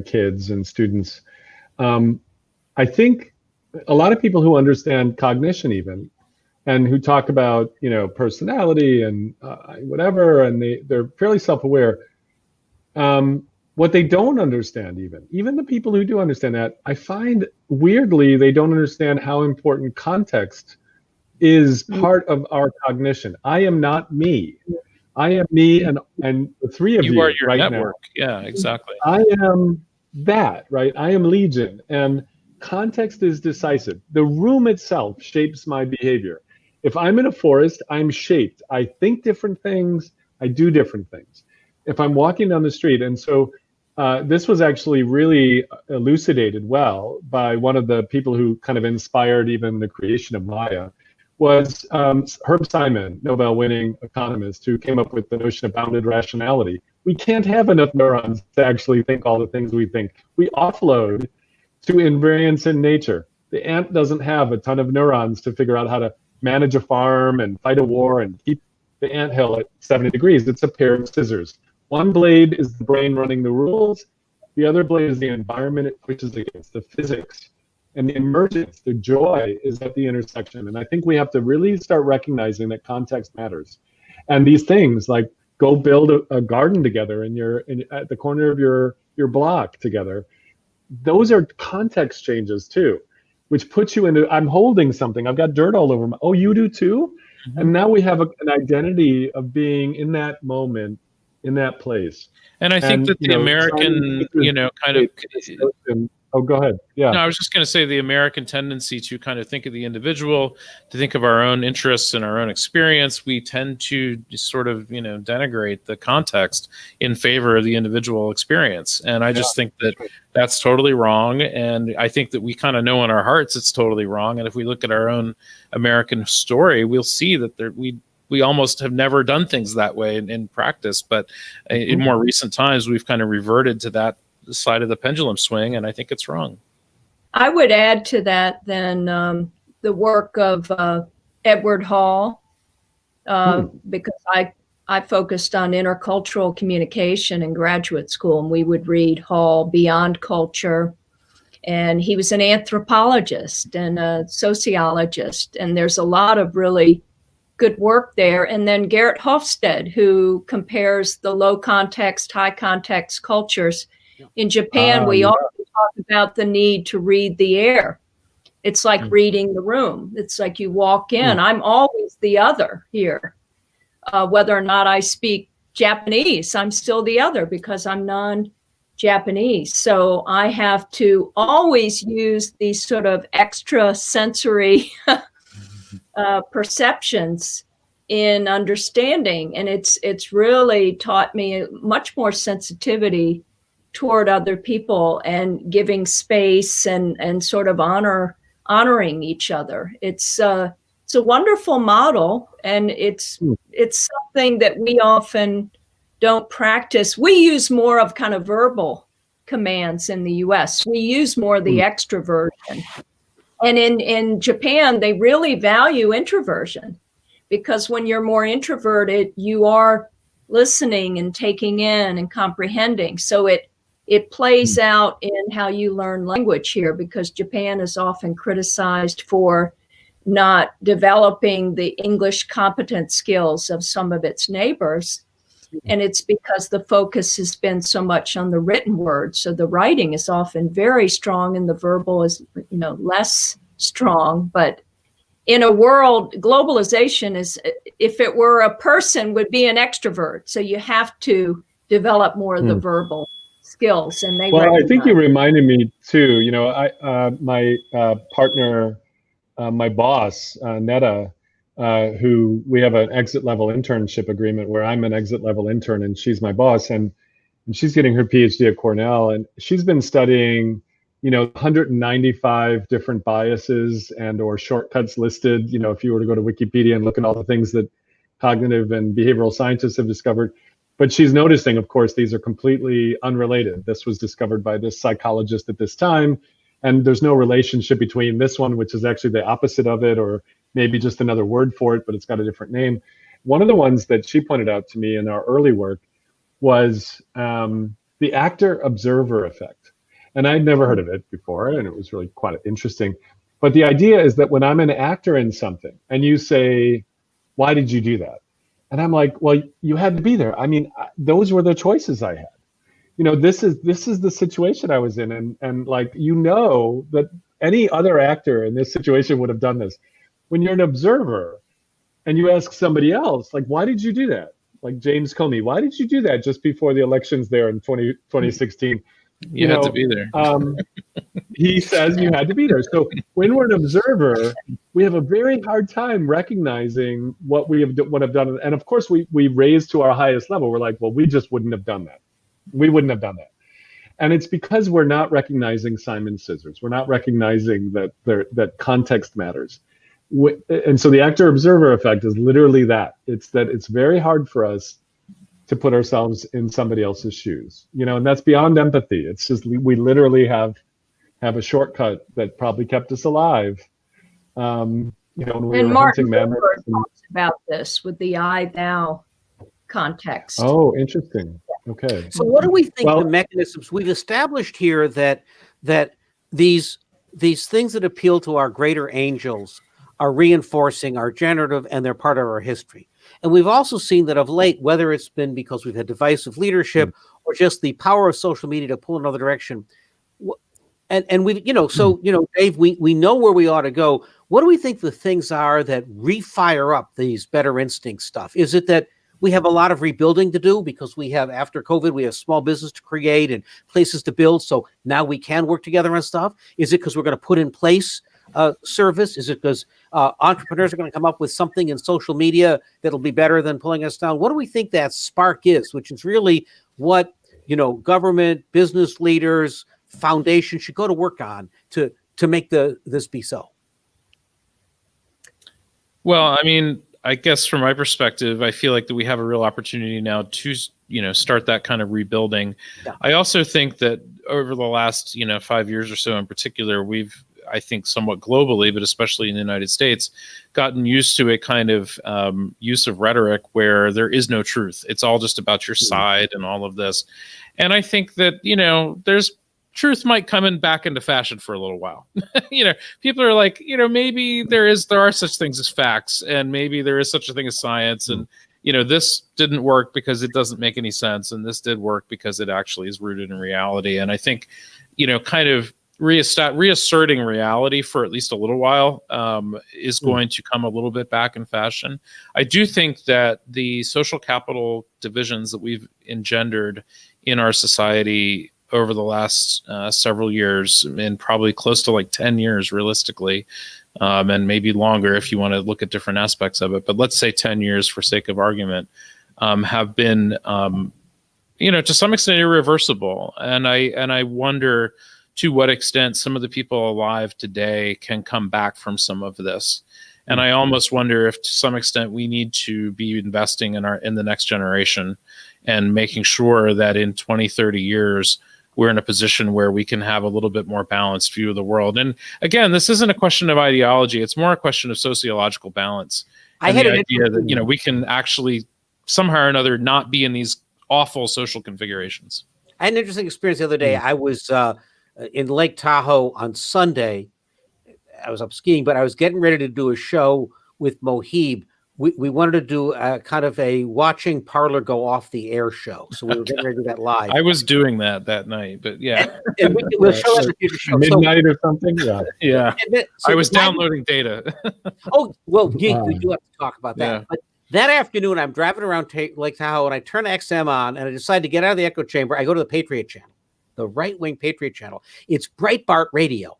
Speaker 3: kids and students. I think a lot of people who understand cognition even, and who talk about, personality and whatever, and they're fairly self-aware. What they don't understand, even the people who do understand that, I find weirdly they don't understand how important context is part of our cognition. I am not me. I am me, and the three of you.
Speaker 7: You are your
Speaker 3: right
Speaker 7: network. Now. Yeah, exactly.
Speaker 3: I am that, right? I am Legion, and context is decisive. The room itself shapes my behavior. If I'm in a forest, I'm shaped. I think different things. I do different things. If I'm walking down the street, and so this was actually really elucidated well by one of the people who kind of inspired even the creation of Maya, was Herb Simon, Nobel-winning economist, who came up with the notion of bounded rationality. We can't have enough neurons to actually think all the things we think. We offload to invariance in nature. The ant doesn't have a ton of neurons to figure out how to manage a farm and fight a war and keep the anthill at 70 degrees. It's a pair of scissors. One blade is the brain running the rules. The other blade is the environment it pushes against, the physics. And the emergence, the joy, is at the intersection. And I think we have to really start recognizing that context matters. And these things, like go build a garden together at the corner of your block together, those are context changes too, which puts you into, I'm holding something, I've got dirt all over me. Oh, you do too? Mm-hmm. And now we have an identity of being in that moment, in that place.
Speaker 7: And I think that the American, kind of...
Speaker 3: Oh, go ahead. Yeah.
Speaker 7: No, I was just going to say the American tendency to kind of think of the individual, to think of our own interests and our own experience. We tend to sort of, denigrate the context in favor of the individual experience. And I just think that that's totally wrong. And I think that we kind of know in our hearts it's totally wrong. And if we look at our own American story, we'll see that we almost have never done things that way in practice. But in more recent times, we've kind of reverted to that side of the pendulum swing, and I think it's wrong.
Speaker 4: I would add to that then the work of Edward Hall, because I focused on intercultural communication in graduate school, and we would read Hall, Beyond Culture, and he was an anthropologist and a sociologist, and there's a lot of really good work there. And then Garrett Hofstede, who compares the low context, high context cultures. In Japan, we often talk about the need to read the air. It's like reading the room. It's like you walk in. I'm always the other here. Whether or not I speak Japanese, I'm still the other because I'm non-Japanese. So I have to always use these sort of extra sensory perceptions in understanding. And it's really taught me much more sensitivity toward other people and giving space and sort of honoring each other. It's a wonderful model, and it's something that we often don't practice. We use more of kind of verbal commands in the US. We use more of the extroversion. And in Japan, they really value introversion, because when you're more introverted, you are listening and taking in and comprehending. So it plays out in how you learn language here, because Japan is often criticized for not developing the English competent skills of some of its neighbors. And it's because the focus has been so much on the written word. So the writing is often very strong and the verbal is, less strong. But in a world, globalization is, if it were a person, would be an extrovert. So you have to develop more of the verbal skills, and they.
Speaker 3: Well, I think you reminded me too. My partner, my boss, Netta, who we have an exit level internship agreement where I'm an exit level intern and she's my boss, and she's getting her PhD at Cornell, and she's been studying, 195 different biases and or shortcuts listed. If you were to go to Wikipedia and look at all the things that cognitive and behavioral scientists have discovered. But she's noticing, of course, these are completely unrelated. This was discovered by this psychologist at this time, and there's no relationship between this one, which is actually the opposite of it, or maybe just another word for it, but it's got a different name. One of the ones that she pointed out to me in our early work was the actor-observer effect. And I'd never heard of it before, and it was really quite interesting. But the idea is that when I'm an actor in something, and you say, why did you do that? And I'm like, well, you had to be there. I mean, those were the choices I had. This is the situation I was in. And like, that any other actor in this situation would have done this. When you're an observer and you ask somebody else, like, why did you do that? Like James Comey, why did you do that just before the elections there in 2016?
Speaker 7: You had to be there.
Speaker 3: He says you had to be there. So when we're an observer, we have a very hard time recognizing what we would have done. And of course, we raise to our highest level. We're like, well, we just wouldn't have done that. We wouldn't have done that. And it's because we're not recognizing Simon's scissors. We're not recognizing that context matters. And so the actor-observer effect is literally that. It's that it's very hard for us to put ourselves in somebody else's shoes, and that's beyond empathy. It's just we literally have a shortcut that probably kept us alive. When we were
Speaker 4: Martin
Speaker 3: hunting
Speaker 4: Buber talks about this with the I-thou context.
Speaker 3: Oh, interesting. Okay.
Speaker 2: So what do we think
Speaker 3: Well-
Speaker 2: the mechanisms we've established here that these things that appeal to our greater angels are reinforcing our generative and they're part of our history. And we've also seen that of late, whether it's been because we've had divisive leadership or just the power of social media to pull in another direction, and we, Dave, we know where we ought to go. What do we think the things are that refire up these better instinct stuff? Is it that we have a lot of rebuilding to do because we have, after COVID, we have small business to create and places to build, so now we can work together on stuff? Is it because we're going to put in place service? Is it because entrepreneurs are going to come up with something in social media that'll be better than pulling us down? What do we think that spark is, which is really what, government, business leaders, foundations should go to work on to make this be so?
Speaker 7: Well, I mean, I guess from my perspective, I feel like that we have a real opportunity now to, start that kind of rebuilding.
Speaker 2: Yeah.
Speaker 7: I also think that over the last, 5 years or so in particular, we've, I think somewhat globally, but especially in the United States, gotten used to a kind of use of rhetoric where there is no truth. It's all just about your side and all of this. And I think that, there's truth might come back into fashion for a little while. People are like, maybe there are such things as facts, and maybe there is such a thing as science. And, this didn't work because it doesn't make any sense. And this did work because it actually is rooted in reality. And I think, kind of reasserting reality for at least a little while is going to come a little bit back in fashion. I do think that the social capital divisions that we've engendered in our society over the last several years, and probably close to like 10 years realistically, and maybe longer if you want to look at different aspects of it, but let's say 10 years for sake of argument, have been, to some extent irreversible. And I wonder to what extent some of the people alive today can come back from some of this. And I almost wonder if to some extent we need to be investing in the next generation and making sure that in 20, 30 years, we're in a position where we can have a little bit more balanced view of the world. And again, this isn't a question of ideology. It's more a question of sociological balance.
Speaker 2: I had
Speaker 7: the
Speaker 2: an
Speaker 7: idea that, we can actually somehow or another not be in these awful social configurations.
Speaker 2: I had an interesting experience the other day. I was in Lake Tahoe on Sunday. I was up skiing, but I was getting ready to do a show with Mohib. We wanted to do kind of a watching parlor go off the air show. So we were getting ready to do that live.
Speaker 7: I was doing that night, but yeah.
Speaker 2: And we'll show that in the future show.
Speaker 3: Midnight or something? Yeah.
Speaker 7: Yeah.
Speaker 2: So
Speaker 7: I was downloading data.
Speaker 2: Oh, well, we do have to talk about that.
Speaker 7: Yeah.
Speaker 2: But that afternoon, I'm driving around Lake Tahoe, and I turn XM on, and I decide to get out of the echo chamber. I go to the Patriot channel, the right-wing Patriot channel. It's Breitbart Radio.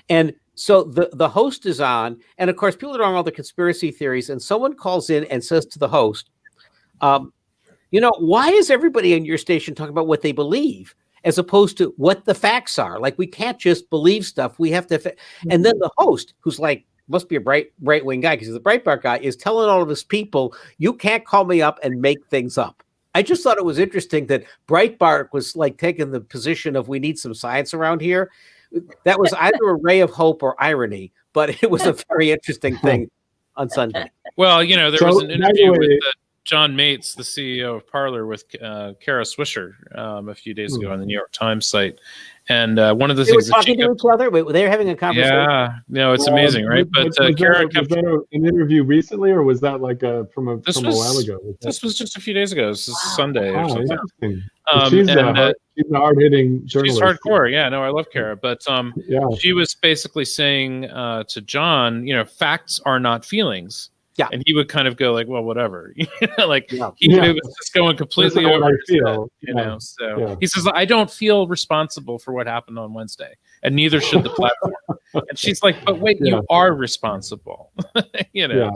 Speaker 2: And so the host is on, and of course, people are on all the conspiracy theories, and someone calls in and says to the host, why is everybody in your station talking about what they believe as opposed to what the facts are? Like, we can't just believe stuff. We have to. And then the host, who's like, must be a right-wing guy because he's a Breitbart guy, is telling all of his people, you can't call me up and make things up. I just thought it was interesting that Breitbart was like taking the position of we need some science around here. That was either a ray of hope or irony, but it was a very interesting thing on Sunday.
Speaker 7: Well, there was an interview with John Mates, the CEO of Parler, with Kara Swisher a few days ago on the New York Times site. And one of the things
Speaker 2: were talking to each other. Wait, they were having a conversation.
Speaker 7: Yeah, no, it's amazing, right? But Kara kept.
Speaker 3: Was that an interview recently, or was that like from a while ago?
Speaker 7: This was just a few days ago. This is Sunday or something.
Speaker 3: She's a hard-hitting journalist.
Speaker 7: She's hardcore. Yeah, no, I love Kara. But she was basically saying to John, facts are not feelings.
Speaker 2: Yeah.
Speaker 7: And he would kind of go like, well, whatever. He was just going completely over his head, So he says, I don't feel responsible for what happened on Wednesday, and neither should the platform. And she's like, but wait, you are responsible.
Speaker 3: Yeah.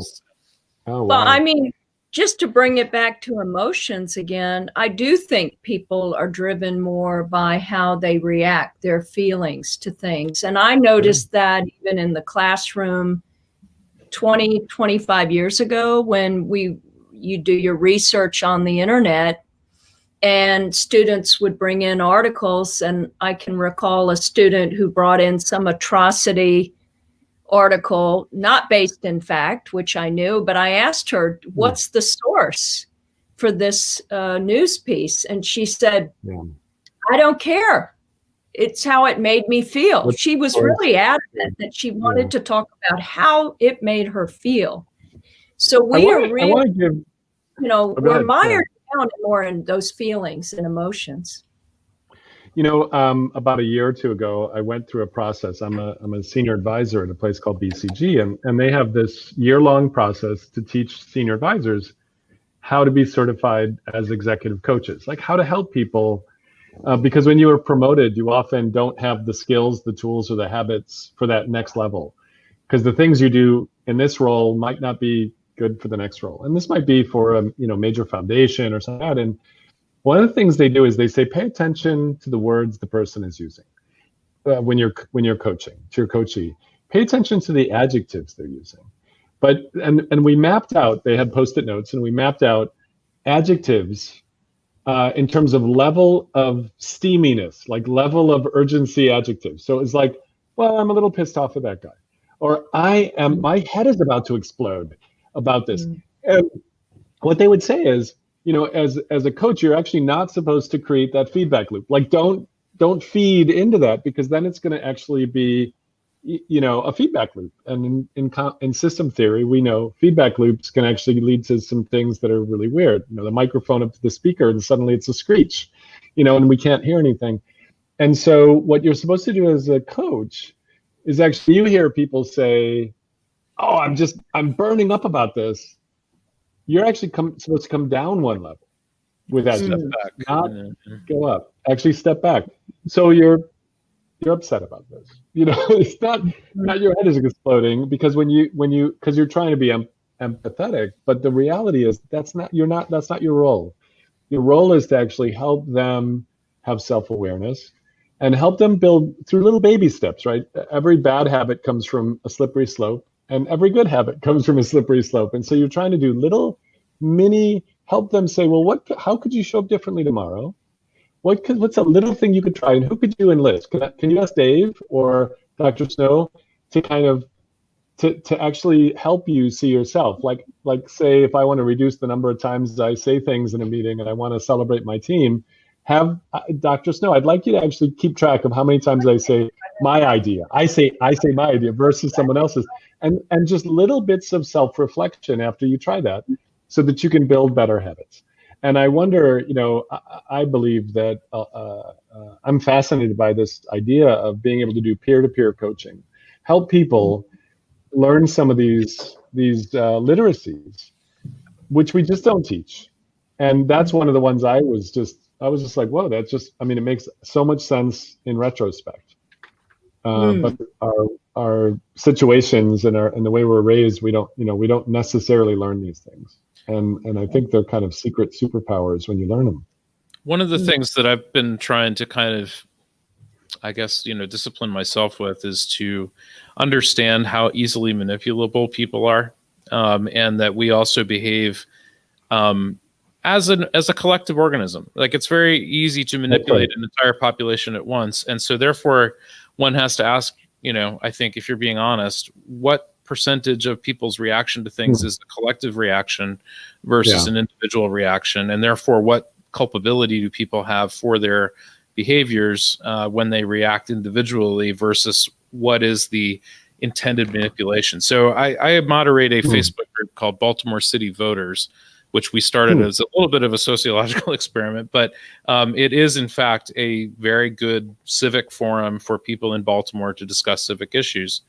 Speaker 3: Oh, wow.
Speaker 4: Well, I mean, just to bring it back to emotions again, I do think people are driven more by how they react, their feelings to things. And I noticed that even in the classroom 20, 25 years ago, when you do your research on the internet and students would bring in articles. And I can recall a student who brought in some atrocity article, not based in fact, which I knew, but I asked her, what's the source for this news piece. And she said,
Speaker 3: Yeah.
Speaker 4: I don't care. It's how it made me feel. She was really adamant that she wanted to talk about how it made her feel. So we are really, we're mired down more in those feelings and emotions.
Speaker 3: About a year or two ago, I went through a process. I'm a senior advisor at a place called BCG, and they have this year-long process to teach senior advisors how to be certified as executive coaches, like how to help people. Because when you are promoted, you often don't have the skills, the tools, or the habits for that next level. Because the things you do in this role might not be good for the next role. And this might be for a major foundation or something like that. And one of the things they do is they say, pay attention to the words the person is using when you're coaching, to your coachee. Pay attention to the adjectives they're using. But and we mapped out, they had Post-it notes, and we mapped out adjectives in terms of level of steaminess, like level of urgency adjectives. So it's like, well, I'm a little pissed off at that guy, or my head is about to explode about this. And what they would say is, as a coach, you're actually not supposed to create that feedback loop. Like, don't feed into that, because then it's going to actually be, a feedback loop. And in system theory, we know feedback loops can actually lead to some things that are really weird. The microphone up to the speaker, and suddenly it's a screech, and we can't hear anything. And so what you're supposed to do as a coach is actually, you hear people say, oh, I'm burning up about this. You're actually supposed to come down one level with that, not go up. Actually step back. So you're upset about this. It's not your head is exploding because because you're trying to be empathetic, but the reality is that's not your role. Your role is to actually help them have self-awareness and help them build through little baby steps, right? Every bad habit comes from a slippery slope, and every good habit comes from a slippery slope. And so you're trying to do little mini, help them say, well, how could you show up differently tomorrow? What's a little thing you could try, and who could you enlist? Can you ask Dave or Dr. Snow to kind of to actually help you see yourself? Like say, if I want to reduce the number of times I say things in a meeting and I want to celebrate my team, have Dr. Snow, I'd like you to actually keep track of how many times I say my idea. I say my idea versus someone else's, and just little bits of self-reflection after you try that, so that you can build better habits. And I wonder, I believe that I'm fascinated by this idea of being able to do peer-to-peer coaching, help people learn some of these literacies, which we just don't teach. And that's one of the ones I was just like, whoa, it makes so much sense in retrospect. But our situations and the way we're raised, we don't necessarily learn these things. And I think they're kind of secret superpowers when you learn them.
Speaker 7: One of the things that I've been trying to kind of, I guess, discipline myself with is to understand how easily manipulable people are, and that we also behave as a collective organism. Like, it's very easy to manipulate an entire population at once. And so therefore one has to ask, I think, if you're being honest, what percentage of people's reaction to things is a collective reaction versus an individual reaction, and therefore what culpability do people have for their behaviors when they react individually versus what is the intended manipulation. So I moderate a Facebook group called Baltimore City Voters, which we started as a little bit of a sociological experiment, but it is in fact a very good civic forum for people in Baltimore to discuss civic issues.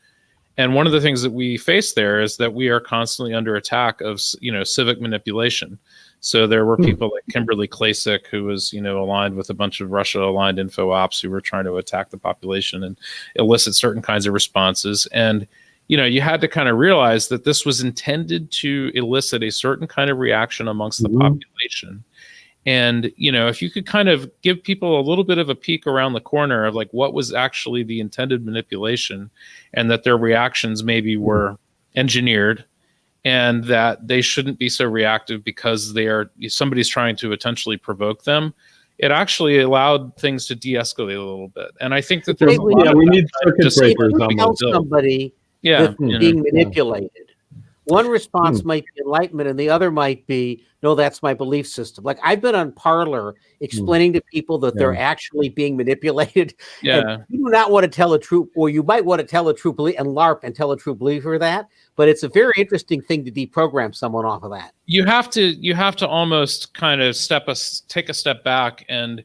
Speaker 7: And one of the things that we face there is that we are constantly under attack of, civic manipulation. So there were people like Kimberly Klasick, who was, aligned with a bunch of Russia-aligned info ops who were trying to attack the population and elicit certain kinds of responses. And, you had to kind of realize that this was intended to elicit a certain kind of reaction amongst the population. And, if you could kind of give people a little bit of a peek around the corner of like what was actually the intended manipulation, and that their reactions maybe were engineered, and that they shouldn't be so reactive because somebody's trying to potentially provoke them, it actually allowed things to de-escalate a little bit. And I think that there's
Speaker 3: we need circuit breakers.
Speaker 2: Tell somebody that's being manipulated. One response might be enlightenment, and the other might be, no, that's my belief system. Like I've been on Parler explaining to people that they're actually being manipulated.
Speaker 7: Yeah.
Speaker 2: And you do not want to tell a true, or you might want to tell a true belief and LARP and tell a true believer that. But it's a very interesting thing to deprogram someone off of that.
Speaker 7: You have to almost kind of take a step back, and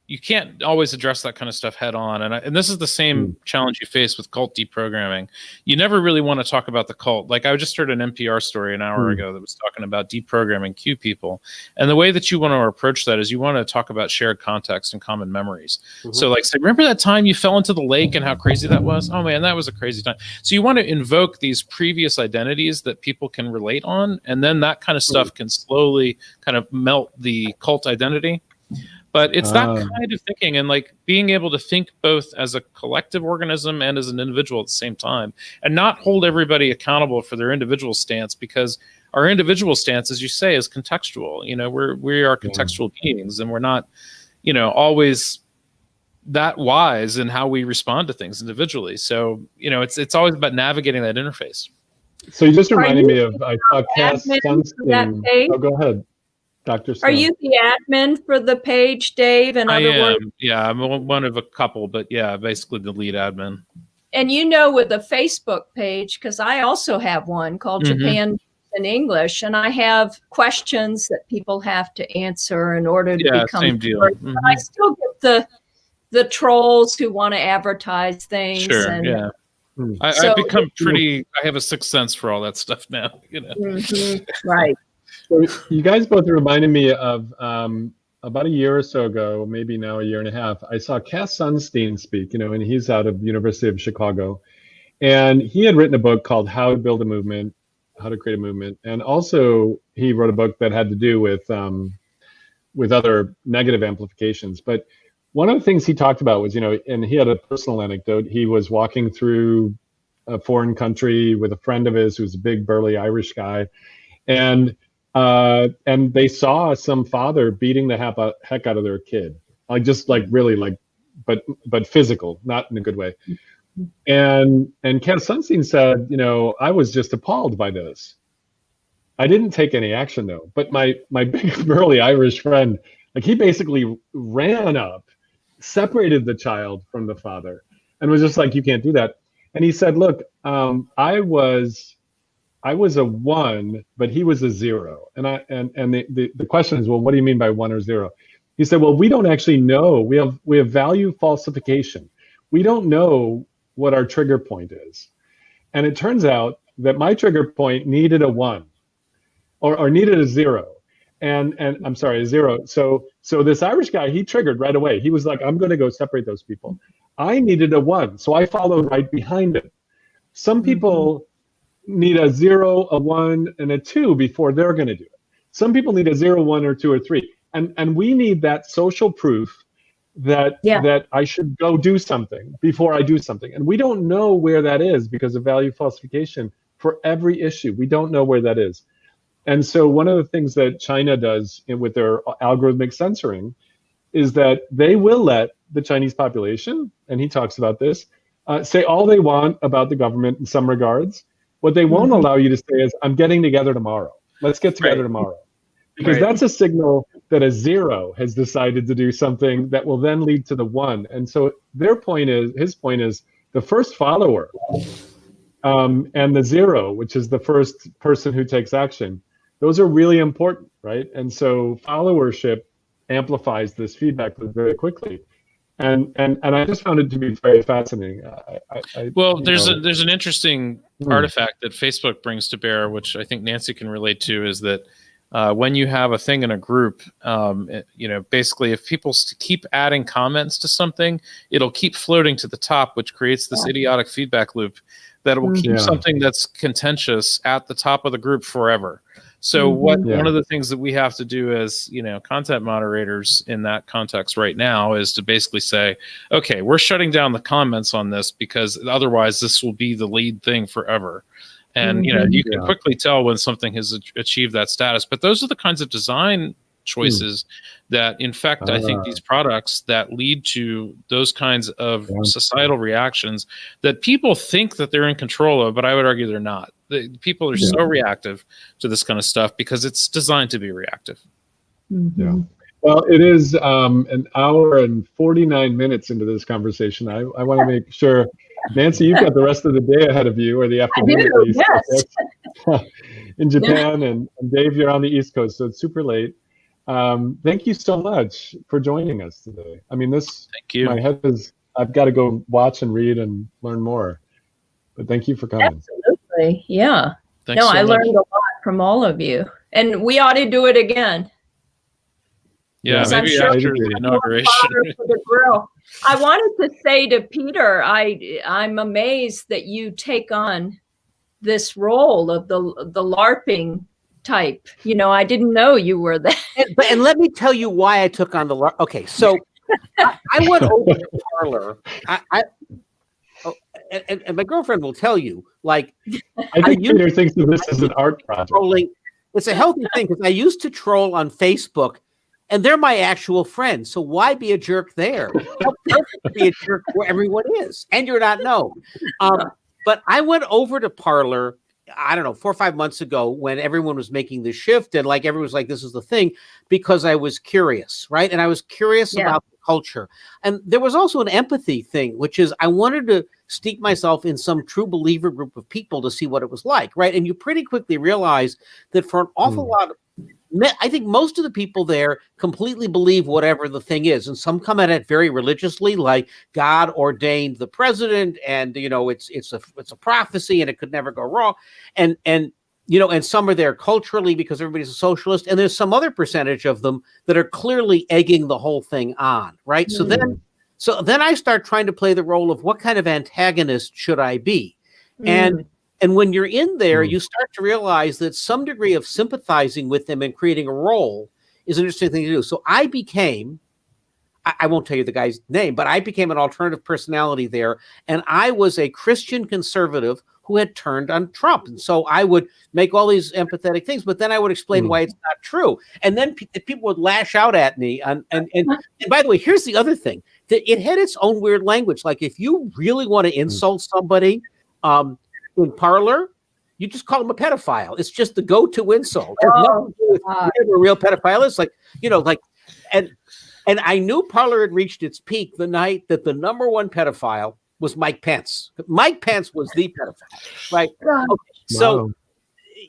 Speaker 7: you can't always address that kind of stuff head on. And this is the same challenge you face with cult deprogramming. You never really want to talk about the cult. Like I just heard an NPR story an hour ago that was talking about deprogramming Q people. And the way that you want to approach that is you want to talk about shared context and common memories. So like say, remember that time you fell into the lake and how crazy that was? Oh man, that was a crazy time. So you want to invoke these previous identities that people can relate on. And then that kind of stuff can slowly kind of melt the cult identity. But it's that kind of thinking, and like being able to think both as a collective organism and as an individual at the same time, and not hold everybody accountable for their individual stance, because our individual stance, as you say, is contextual. You know, we are contextual beings, and we're not, you know, always that wise in how we respond to things individually. So, you know, it's always about navigating that interface.
Speaker 3: So you just reminded me of, I saw Cass Sunstein. Oh, go ahead. Dr. Snow.
Speaker 4: Are you the admin for the page, Dave? In other words,
Speaker 7: yeah, I'm one of a couple, but yeah, basically the lead admin.
Speaker 4: And you know, with a Facebook page, because I also have one called Japan in English, and I have questions that people have to answer in order to become.
Speaker 7: Same deal.
Speaker 4: But I still get the trolls who want to advertise things.
Speaker 7: Sure.
Speaker 4: And,
Speaker 7: yeah. I've become pretty. I have a sixth sense for all that stuff now. You know.
Speaker 4: Right.
Speaker 3: So you guys both reminded me of about a year or so ago, maybe now a year and a half, I saw Cass Sunstein speak, you know, and he's out of the University of Chicago. And he had written a book called How to Build a Movement, How to Create a Movement. And also he wrote a book that had to do with other negative amplifications. But one of the things he talked about was, you know, and he had a personal anecdote. He was walking through a foreign country with a friend of his who's a big burly Irish guy. And they saw some father beating the heck out of their kid, like just like really like, but physical, not in a good way. And Cass Sunstein said, you know, I was just appalled by this. I didn't take any action though. But my big burly Irish friend, like he basically ran up, separated the child from the father, and was just like, you can't do that. And he said, look, I was a 1, but he was a 0. And the question is, well, what do you mean by 1 or 0? He said, well, we don't actually know. We have value falsification. We don't know what our trigger point is. And it turns out that my trigger point needed a 1 or needed a 0. And I'm sorry, a 0. So this Irish guy, he triggered right away. He was like, I'm going to go separate those people. I needed a 1. So I followed right behind him. Some people need a 0, a 1, and a 2 before they're going to do it. Some people need a 0, 1, or 2, or 3. And we need that social proof that I should go do something before I do something. And we don't know where that is because of value falsification for every issue. We don't know where that is. And so one of the things that China does with their algorithmic censoring is that they will let the Chinese population, and he talks about this, say all they want about the government in some regards. What they won't allow you to say is, I'm getting together tomorrow. Let's get together tomorrow. Because that's a signal that a 0 has decided to do something that will then lead to the 1. And so his point is the first follower and the 0, which is the first person who takes action. Those are really important, right? And so followership amplifies this feedback loop very quickly. And I just found it to be very fascinating.
Speaker 7: There's an interesting artifact that Facebook brings to bear, which I think Nancy can relate to, is that when you have a thing in a group, you know, basically if people keep adding comments to something, it'll keep floating to the top, which creates this idiotic feedback loop that will keep something that's contentious at the top of the group forever. So one of the things that we have to do as, you know, content moderators in that context right now is to basically say, okay, we're shutting down the comments on this because otherwise this will be the lead thing forever. And, you know, you can quickly tell when something has achieved that status. But those are the kinds of design choices that infect, I think, these products that lead to those kinds of societal reactions that people think that they're in control of, but I would argue they're not. People are so reactive to this kind of stuff because it's designed to be reactive.
Speaker 3: Yeah. Well, it is an hour and 49 minutes into this conversation. I want to make sure, Nancy, you've got the rest of the day ahead of you, or the afternoon at least.
Speaker 4: Yes.
Speaker 3: In Japan, and Dave, you're on the East Coast, so it's super late. Thank you so much for joining us today. I mean,
Speaker 7: thank you.
Speaker 3: My head is, I've got to go watch and read and learn more. But thank you for coming.
Speaker 4: Absolutely. Yeah.
Speaker 7: Thanks so
Speaker 4: I
Speaker 7: much.
Speaker 4: learned a lot from all of you. And we ought to do it again.
Speaker 7: Yeah,
Speaker 4: Yes,
Speaker 7: maybe
Speaker 4: I'm
Speaker 7: after
Speaker 4: sure
Speaker 7: the inauguration.
Speaker 4: For the grill. I wanted to say to Peter, I'm amazed that you take on this role of the LARPing type. You know, I didn't know you were that.
Speaker 2: And let me tell you why I took on the LARP. Okay, so I went over to Parler. And my girlfriend will tell you, like,
Speaker 3: I think Peter thinks that this is an art project.
Speaker 2: Trolling. It's a healthy thing because I used to troll on Facebook. And they're my actual friends. So why be a jerk there? How perfect to be a jerk where everyone is, and you're not known. But I went over to Parler, I don't know, 4 or 5 months ago when everyone was making the shift, and like everyone was like, this is the thing, because I was curious, right? And I was curious about the culture. And there was also an empathy thing, which is I wanted to steep myself in some true believer group of people to see what it was like, right? And you pretty quickly realize that for an awful lot of, I think most of the people there completely believe whatever the thing is, and some come at it very religiously, like God ordained the president, and you know it's a prophecy, and it could never go wrong, and you know, and some are there culturally because everybody's a socialist, and there's some other percentage of them that are clearly egging the whole thing on, right? So then I start trying to play the role of what kind of antagonist should I be, And when you're in there, you start to realize that some degree of sympathizing with them and creating a role is an interesting thing to do. So I became, I won't tell you the guy's name, but I became an alternative personality there. And I was a Christian conservative who had turned on Trump. And so I would make all these empathetic things, but then I would explain why it's not true. And then people would lash out at me. And by the way, here's the other thing, that it had its own weird language. Like if you really want to insult somebody, in Parler, you just call him a pedophile. It's just the go-to insult. It has nothing to do with whatever a real pedophile is. Like, you know, like, and I knew Parler had reached its peak the night that the number one pedophile was Mike Pence. Mike Pence was the pedophile, right? Okay. So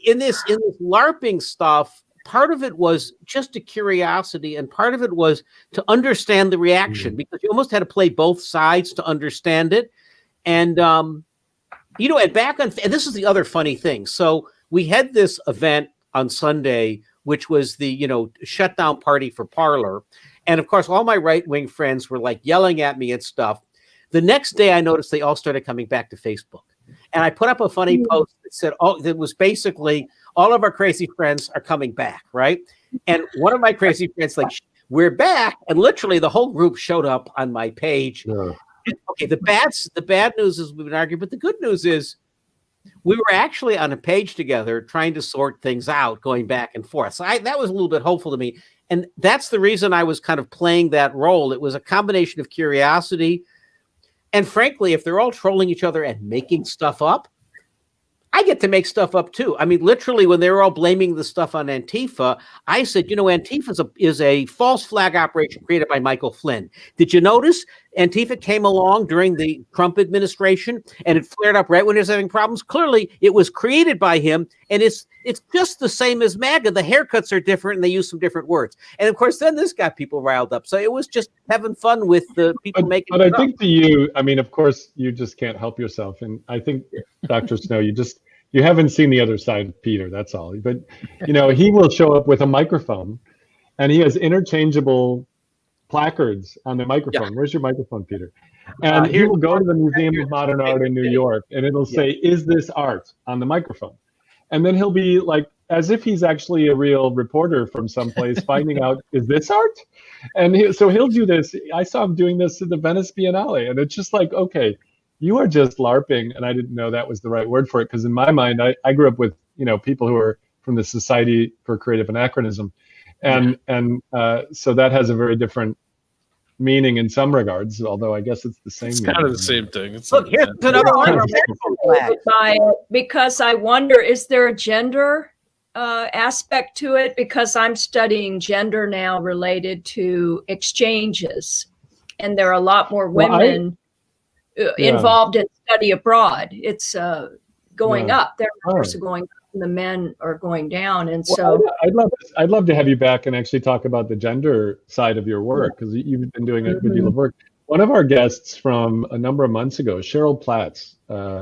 Speaker 2: in this LARPing stuff, part of it was just a curiosity, and part of it was to understand the reaction, because you almost had to play both sides to understand it. And you know, and this is the other funny thing. So we had this event on Sunday, which was the, you know, shutdown party for Parler. And of course, all my right-wing friends were like yelling at me and stuff. The next day I noticed they all started coming back to Facebook. And I put up a funny post that said, that was basically, all of our crazy friends are coming back, right? And one of my crazy friends, like, we're back. And literally the whole group showed up on my page. Yeah. Okay, the bad news is we've been arguing, but the good news is we were actually on a page together trying to sort things out, going back and forth. So that was a little bit hopeful to me. And that's the reason I was kind of playing that role. It was a combination of curiosity. And frankly, if they're all trolling each other and making stuff up, I get to make stuff up too. I mean, literally, when they were all blaming the stuff on Antifa, I said, you know, Antifa is a false flag operation created by Michael Flynn. Did you notice Antifa came along during the Trump administration and it flared up right when he was having problems? Clearly, it was created by him, and it's just the same as MAGA. The haircuts are different, and they use some different words. And of course, then this got people riled up. So it was just having fun with the people making it up.
Speaker 3: But I think to you, I mean, of course, you just can't help yourself. And I think, Dr. Snow, you haven't seen the other side of Peter, that's all. But, you know, he will show up with a microphone, and he has interchangeable placards on the microphone. Yeah. Where's your microphone, Peter? And he will go to the Museum of Modern Art in New York, and it'll say, is this art, on the microphone? And then he'll be like, as if he's actually a real reporter from someplace, finding out, is this art? And so he'll do this. I saw him doing this at the Venice Biennale, and it's just like, okay, you are just LARPing. And I didn't know that was the right word for it, because in my mind, I grew up with, you know, people who are from the Society for Creative Anachronism. And so that has a very different meaning in some regards, although I guess it's the same.
Speaker 7: It's
Speaker 3: meaning.
Speaker 7: kind of the same thing. It's
Speaker 2: Look, here's another one.
Speaker 4: I'm fascinated by it because I wonder, is there a gender aspect to it? Because I'm studying gender now related to exchanges, and there are a lot more women involved in study abroad. It's going up. Their numbers are going up, and the men are going down. And so
Speaker 3: I'd love to have you back and actually talk about the gender side of your work, because you've been doing a good deal of work. One of our guests from a number of months ago, Cheryl Platts,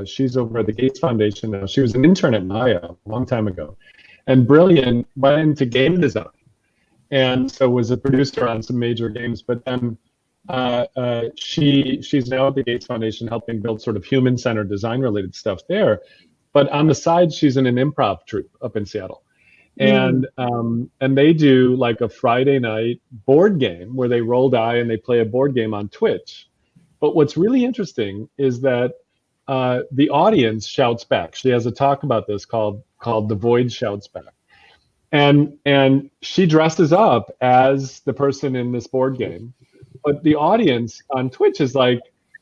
Speaker 3: she's over at the Gates Foundation now. She was an intern at Maya a long time ago, and brilliant, went into game design, and so was a producer on some major games. But then she's now at the Gates Foundation helping build sort of human-centered design-related stuff there. But on the side, she's in an improv troupe up in Seattle. And they do like a Friday night board game where they roll die and they play a board game on Twitch. But what's really interesting is that the audience shouts back. She has a talk about this called The Void Shouts Back. And she dresses up as the person in this board game. But the audience on Twitch is like,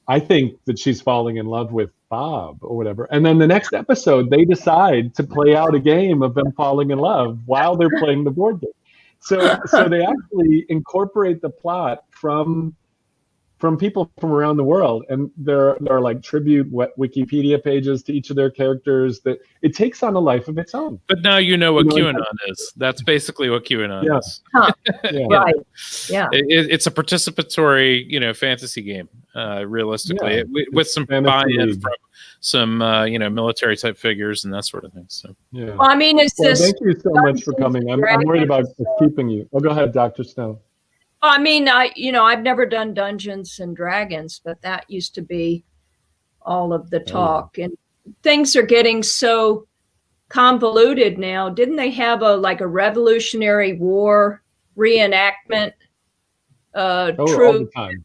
Speaker 3: I think that she's falling in love with Bob or whatever. And then the next episode, they decide to play out a game of them falling in love while they're playing the board game. So they actually incorporate the plot from people from around the world, and there are like tribute Wikipedia pages to each of their characters. That it takes on a life of its own.
Speaker 7: But now you know what QAnon is. That's basically what QAnon is.
Speaker 4: Huh. Right. Yeah.
Speaker 7: It's a participatory, fantasy game. Realistically, with some buy-in from some, military type figures and that sort of thing. So
Speaker 3: yeah.
Speaker 4: Well, I mean, it's this.
Speaker 3: Thank you so much for coming. I'm worried about keeping you. Oh, go ahead, Dr. Snow.
Speaker 4: I mean, I've never done Dungeons and Dragons, but that used to be all of the talk. And things are getting so convoluted now. Didn't they have a Revolutionary War reenactment
Speaker 3: All
Speaker 4: troop?
Speaker 3: the time.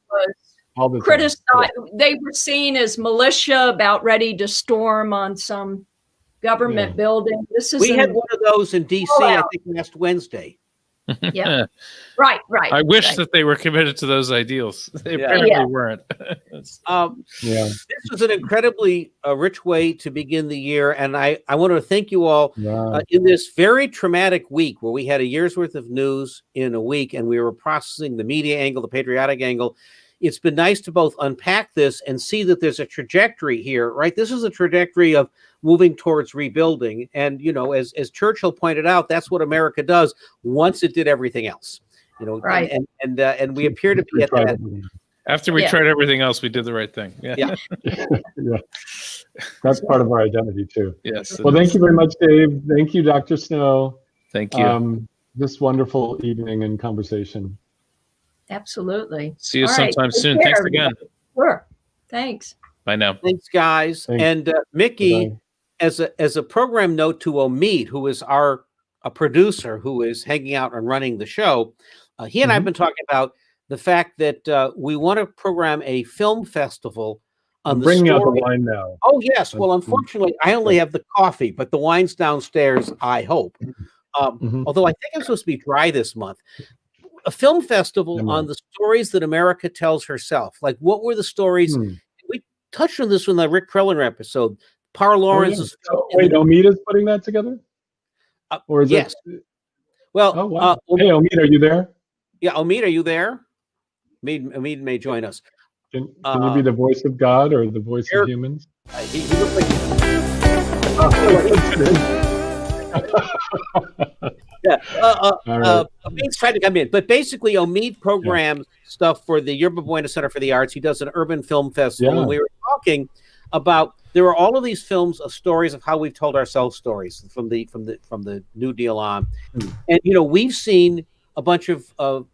Speaker 4: All the criticized. Time. They were seen as militia about ready to storm on some government building. We
Speaker 2: had one of those in DC, I think, last Wednesday.
Speaker 4: Yeah. Right.
Speaker 7: I wish that they were committed to those ideals. They apparently weren't.
Speaker 2: This was an incredibly rich way to begin the year, and I want to thank you all in this very traumatic week where we had a year's worth of news in a week, and we were processing the media angle, the patriotic angle. It's been nice to both unpack this and see that there's a trajectory here, right? This is a trajectory of moving towards rebuilding. And, as Churchill pointed out, that's what America does once it did everything else,
Speaker 4: right.
Speaker 2: And we appear to be at that.
Speaker 7: After we tried everything else, we did the right thing. Yeah.
Speaker 3: That's part of our identity too.
Speaker 7: Yes.
Speaker 3: Well, thank you very much, Dave. Thank you, Dr. Snow.
Speaker 7: Thank you.
Speaker 3: This wonderful evening and conversation.
Speaker 4: Absolutely.
Speaker 7: See you sometime soon. Thanks again.
Speaker 4: Sure. Thanks.
Speaker 7: Bye now.
Speaker 2: Thanks, guys. Thanks. And Mickey, as a program note to Omid, who is a producer who is hanging out and running the show, he and I have been talking about the fact that we want to program a film festival on
Speaker 3: bringing out the wine now.
Speaker 2: Oh, yes. Well, unfortunately, I only have the coffee, but the wine's downstairs, I hope. Although I think I'm supposed to be dry this month. A film festival on the stories that America tells herself. Like, what were the stories? We touched on this in the Rick Preller episode. Par Lawrence's.
Speaker 3: Wait, Omid putting that together? Or is
Speaker 2: yes. Well,
Speaker 3: hey, Omid, are you there?
Speaker 2: Yeah, Omid, are you there? Omid may join us.
Speaker 3: Can you be the voice of God or the voice of humans?
Speaker 2: He looks like. Omid's trying to come in, but basically Omid programs stuff for the Yerba Buena Center for the Arts. He does an urban film festival, and we were talking about there are all of these films of stories of how we've told ourselves stories from the New Deal on, and we've seen a bunch of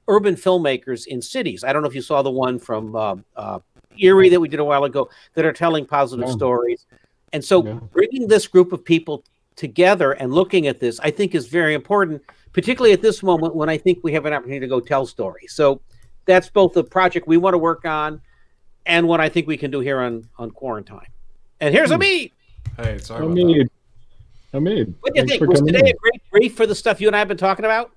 Speaker 2: urban filmmakers in cities. I don't know if you saw the one from Erie that we did a while ago that are telling positive stories, and so bringing this group of people together and looking at this, I think, is very important, particularly at this moment when I think we have an opportunity to go tell stories. So that's both the project we want to work on and what I think we can do here on Quarantine. And here's Omid.
Speaker 8: Hey, sorry about that.
Speaker 3: Omid.
Speaker 2: What do you think? Was today a great brief for the stuff you and I have been talking about?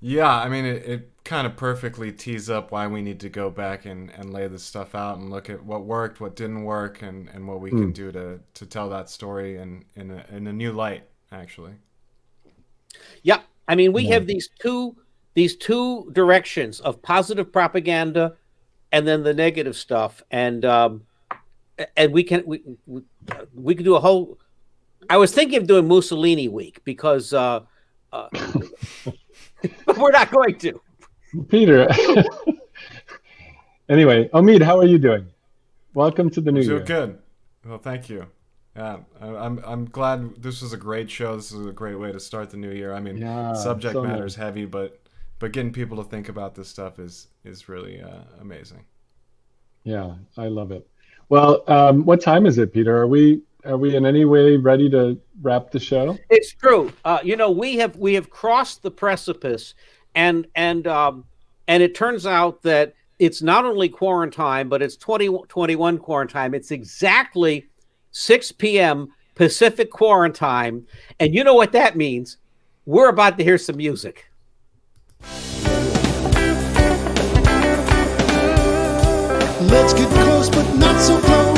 Speaker 8: Yeah, I mean, it kind of perfectly tees up why we need to go back and lay this stuff out and look at what worked, what didn't work, and what we can do to tell that story in a new light, actually.
Speaker 2: Yeah, I mean, we have these two directions of positive propaganda, and then the negative stuff, and we can do a whole. I was thinking of doing Mussolini Week because, but we're not going to.
Speaker 3: Peter. Anyway, Omid, how are you doing? Welcome to the new year.
Speaker 8: Good. Well, thank you. Yeah, I'm glad. This was a great show. This is a great way to start the new year. I mean, subject matter is heavy, but getting people to think about this stuff is really amazing. Yeah,
Speaker 3: I love it. Well, what time is it, Peter? Are we in any way ready to wrap the show?
Speaker 2: It's true. We have crossed the precipice, and it turns out that it's not only quarantine, but it's 2021 quarantine. It's exactly 6 p.m. Pacific quarantine, and you know what that means? We're about to hear some music.
Speaker 1: Let's get close, but not so close.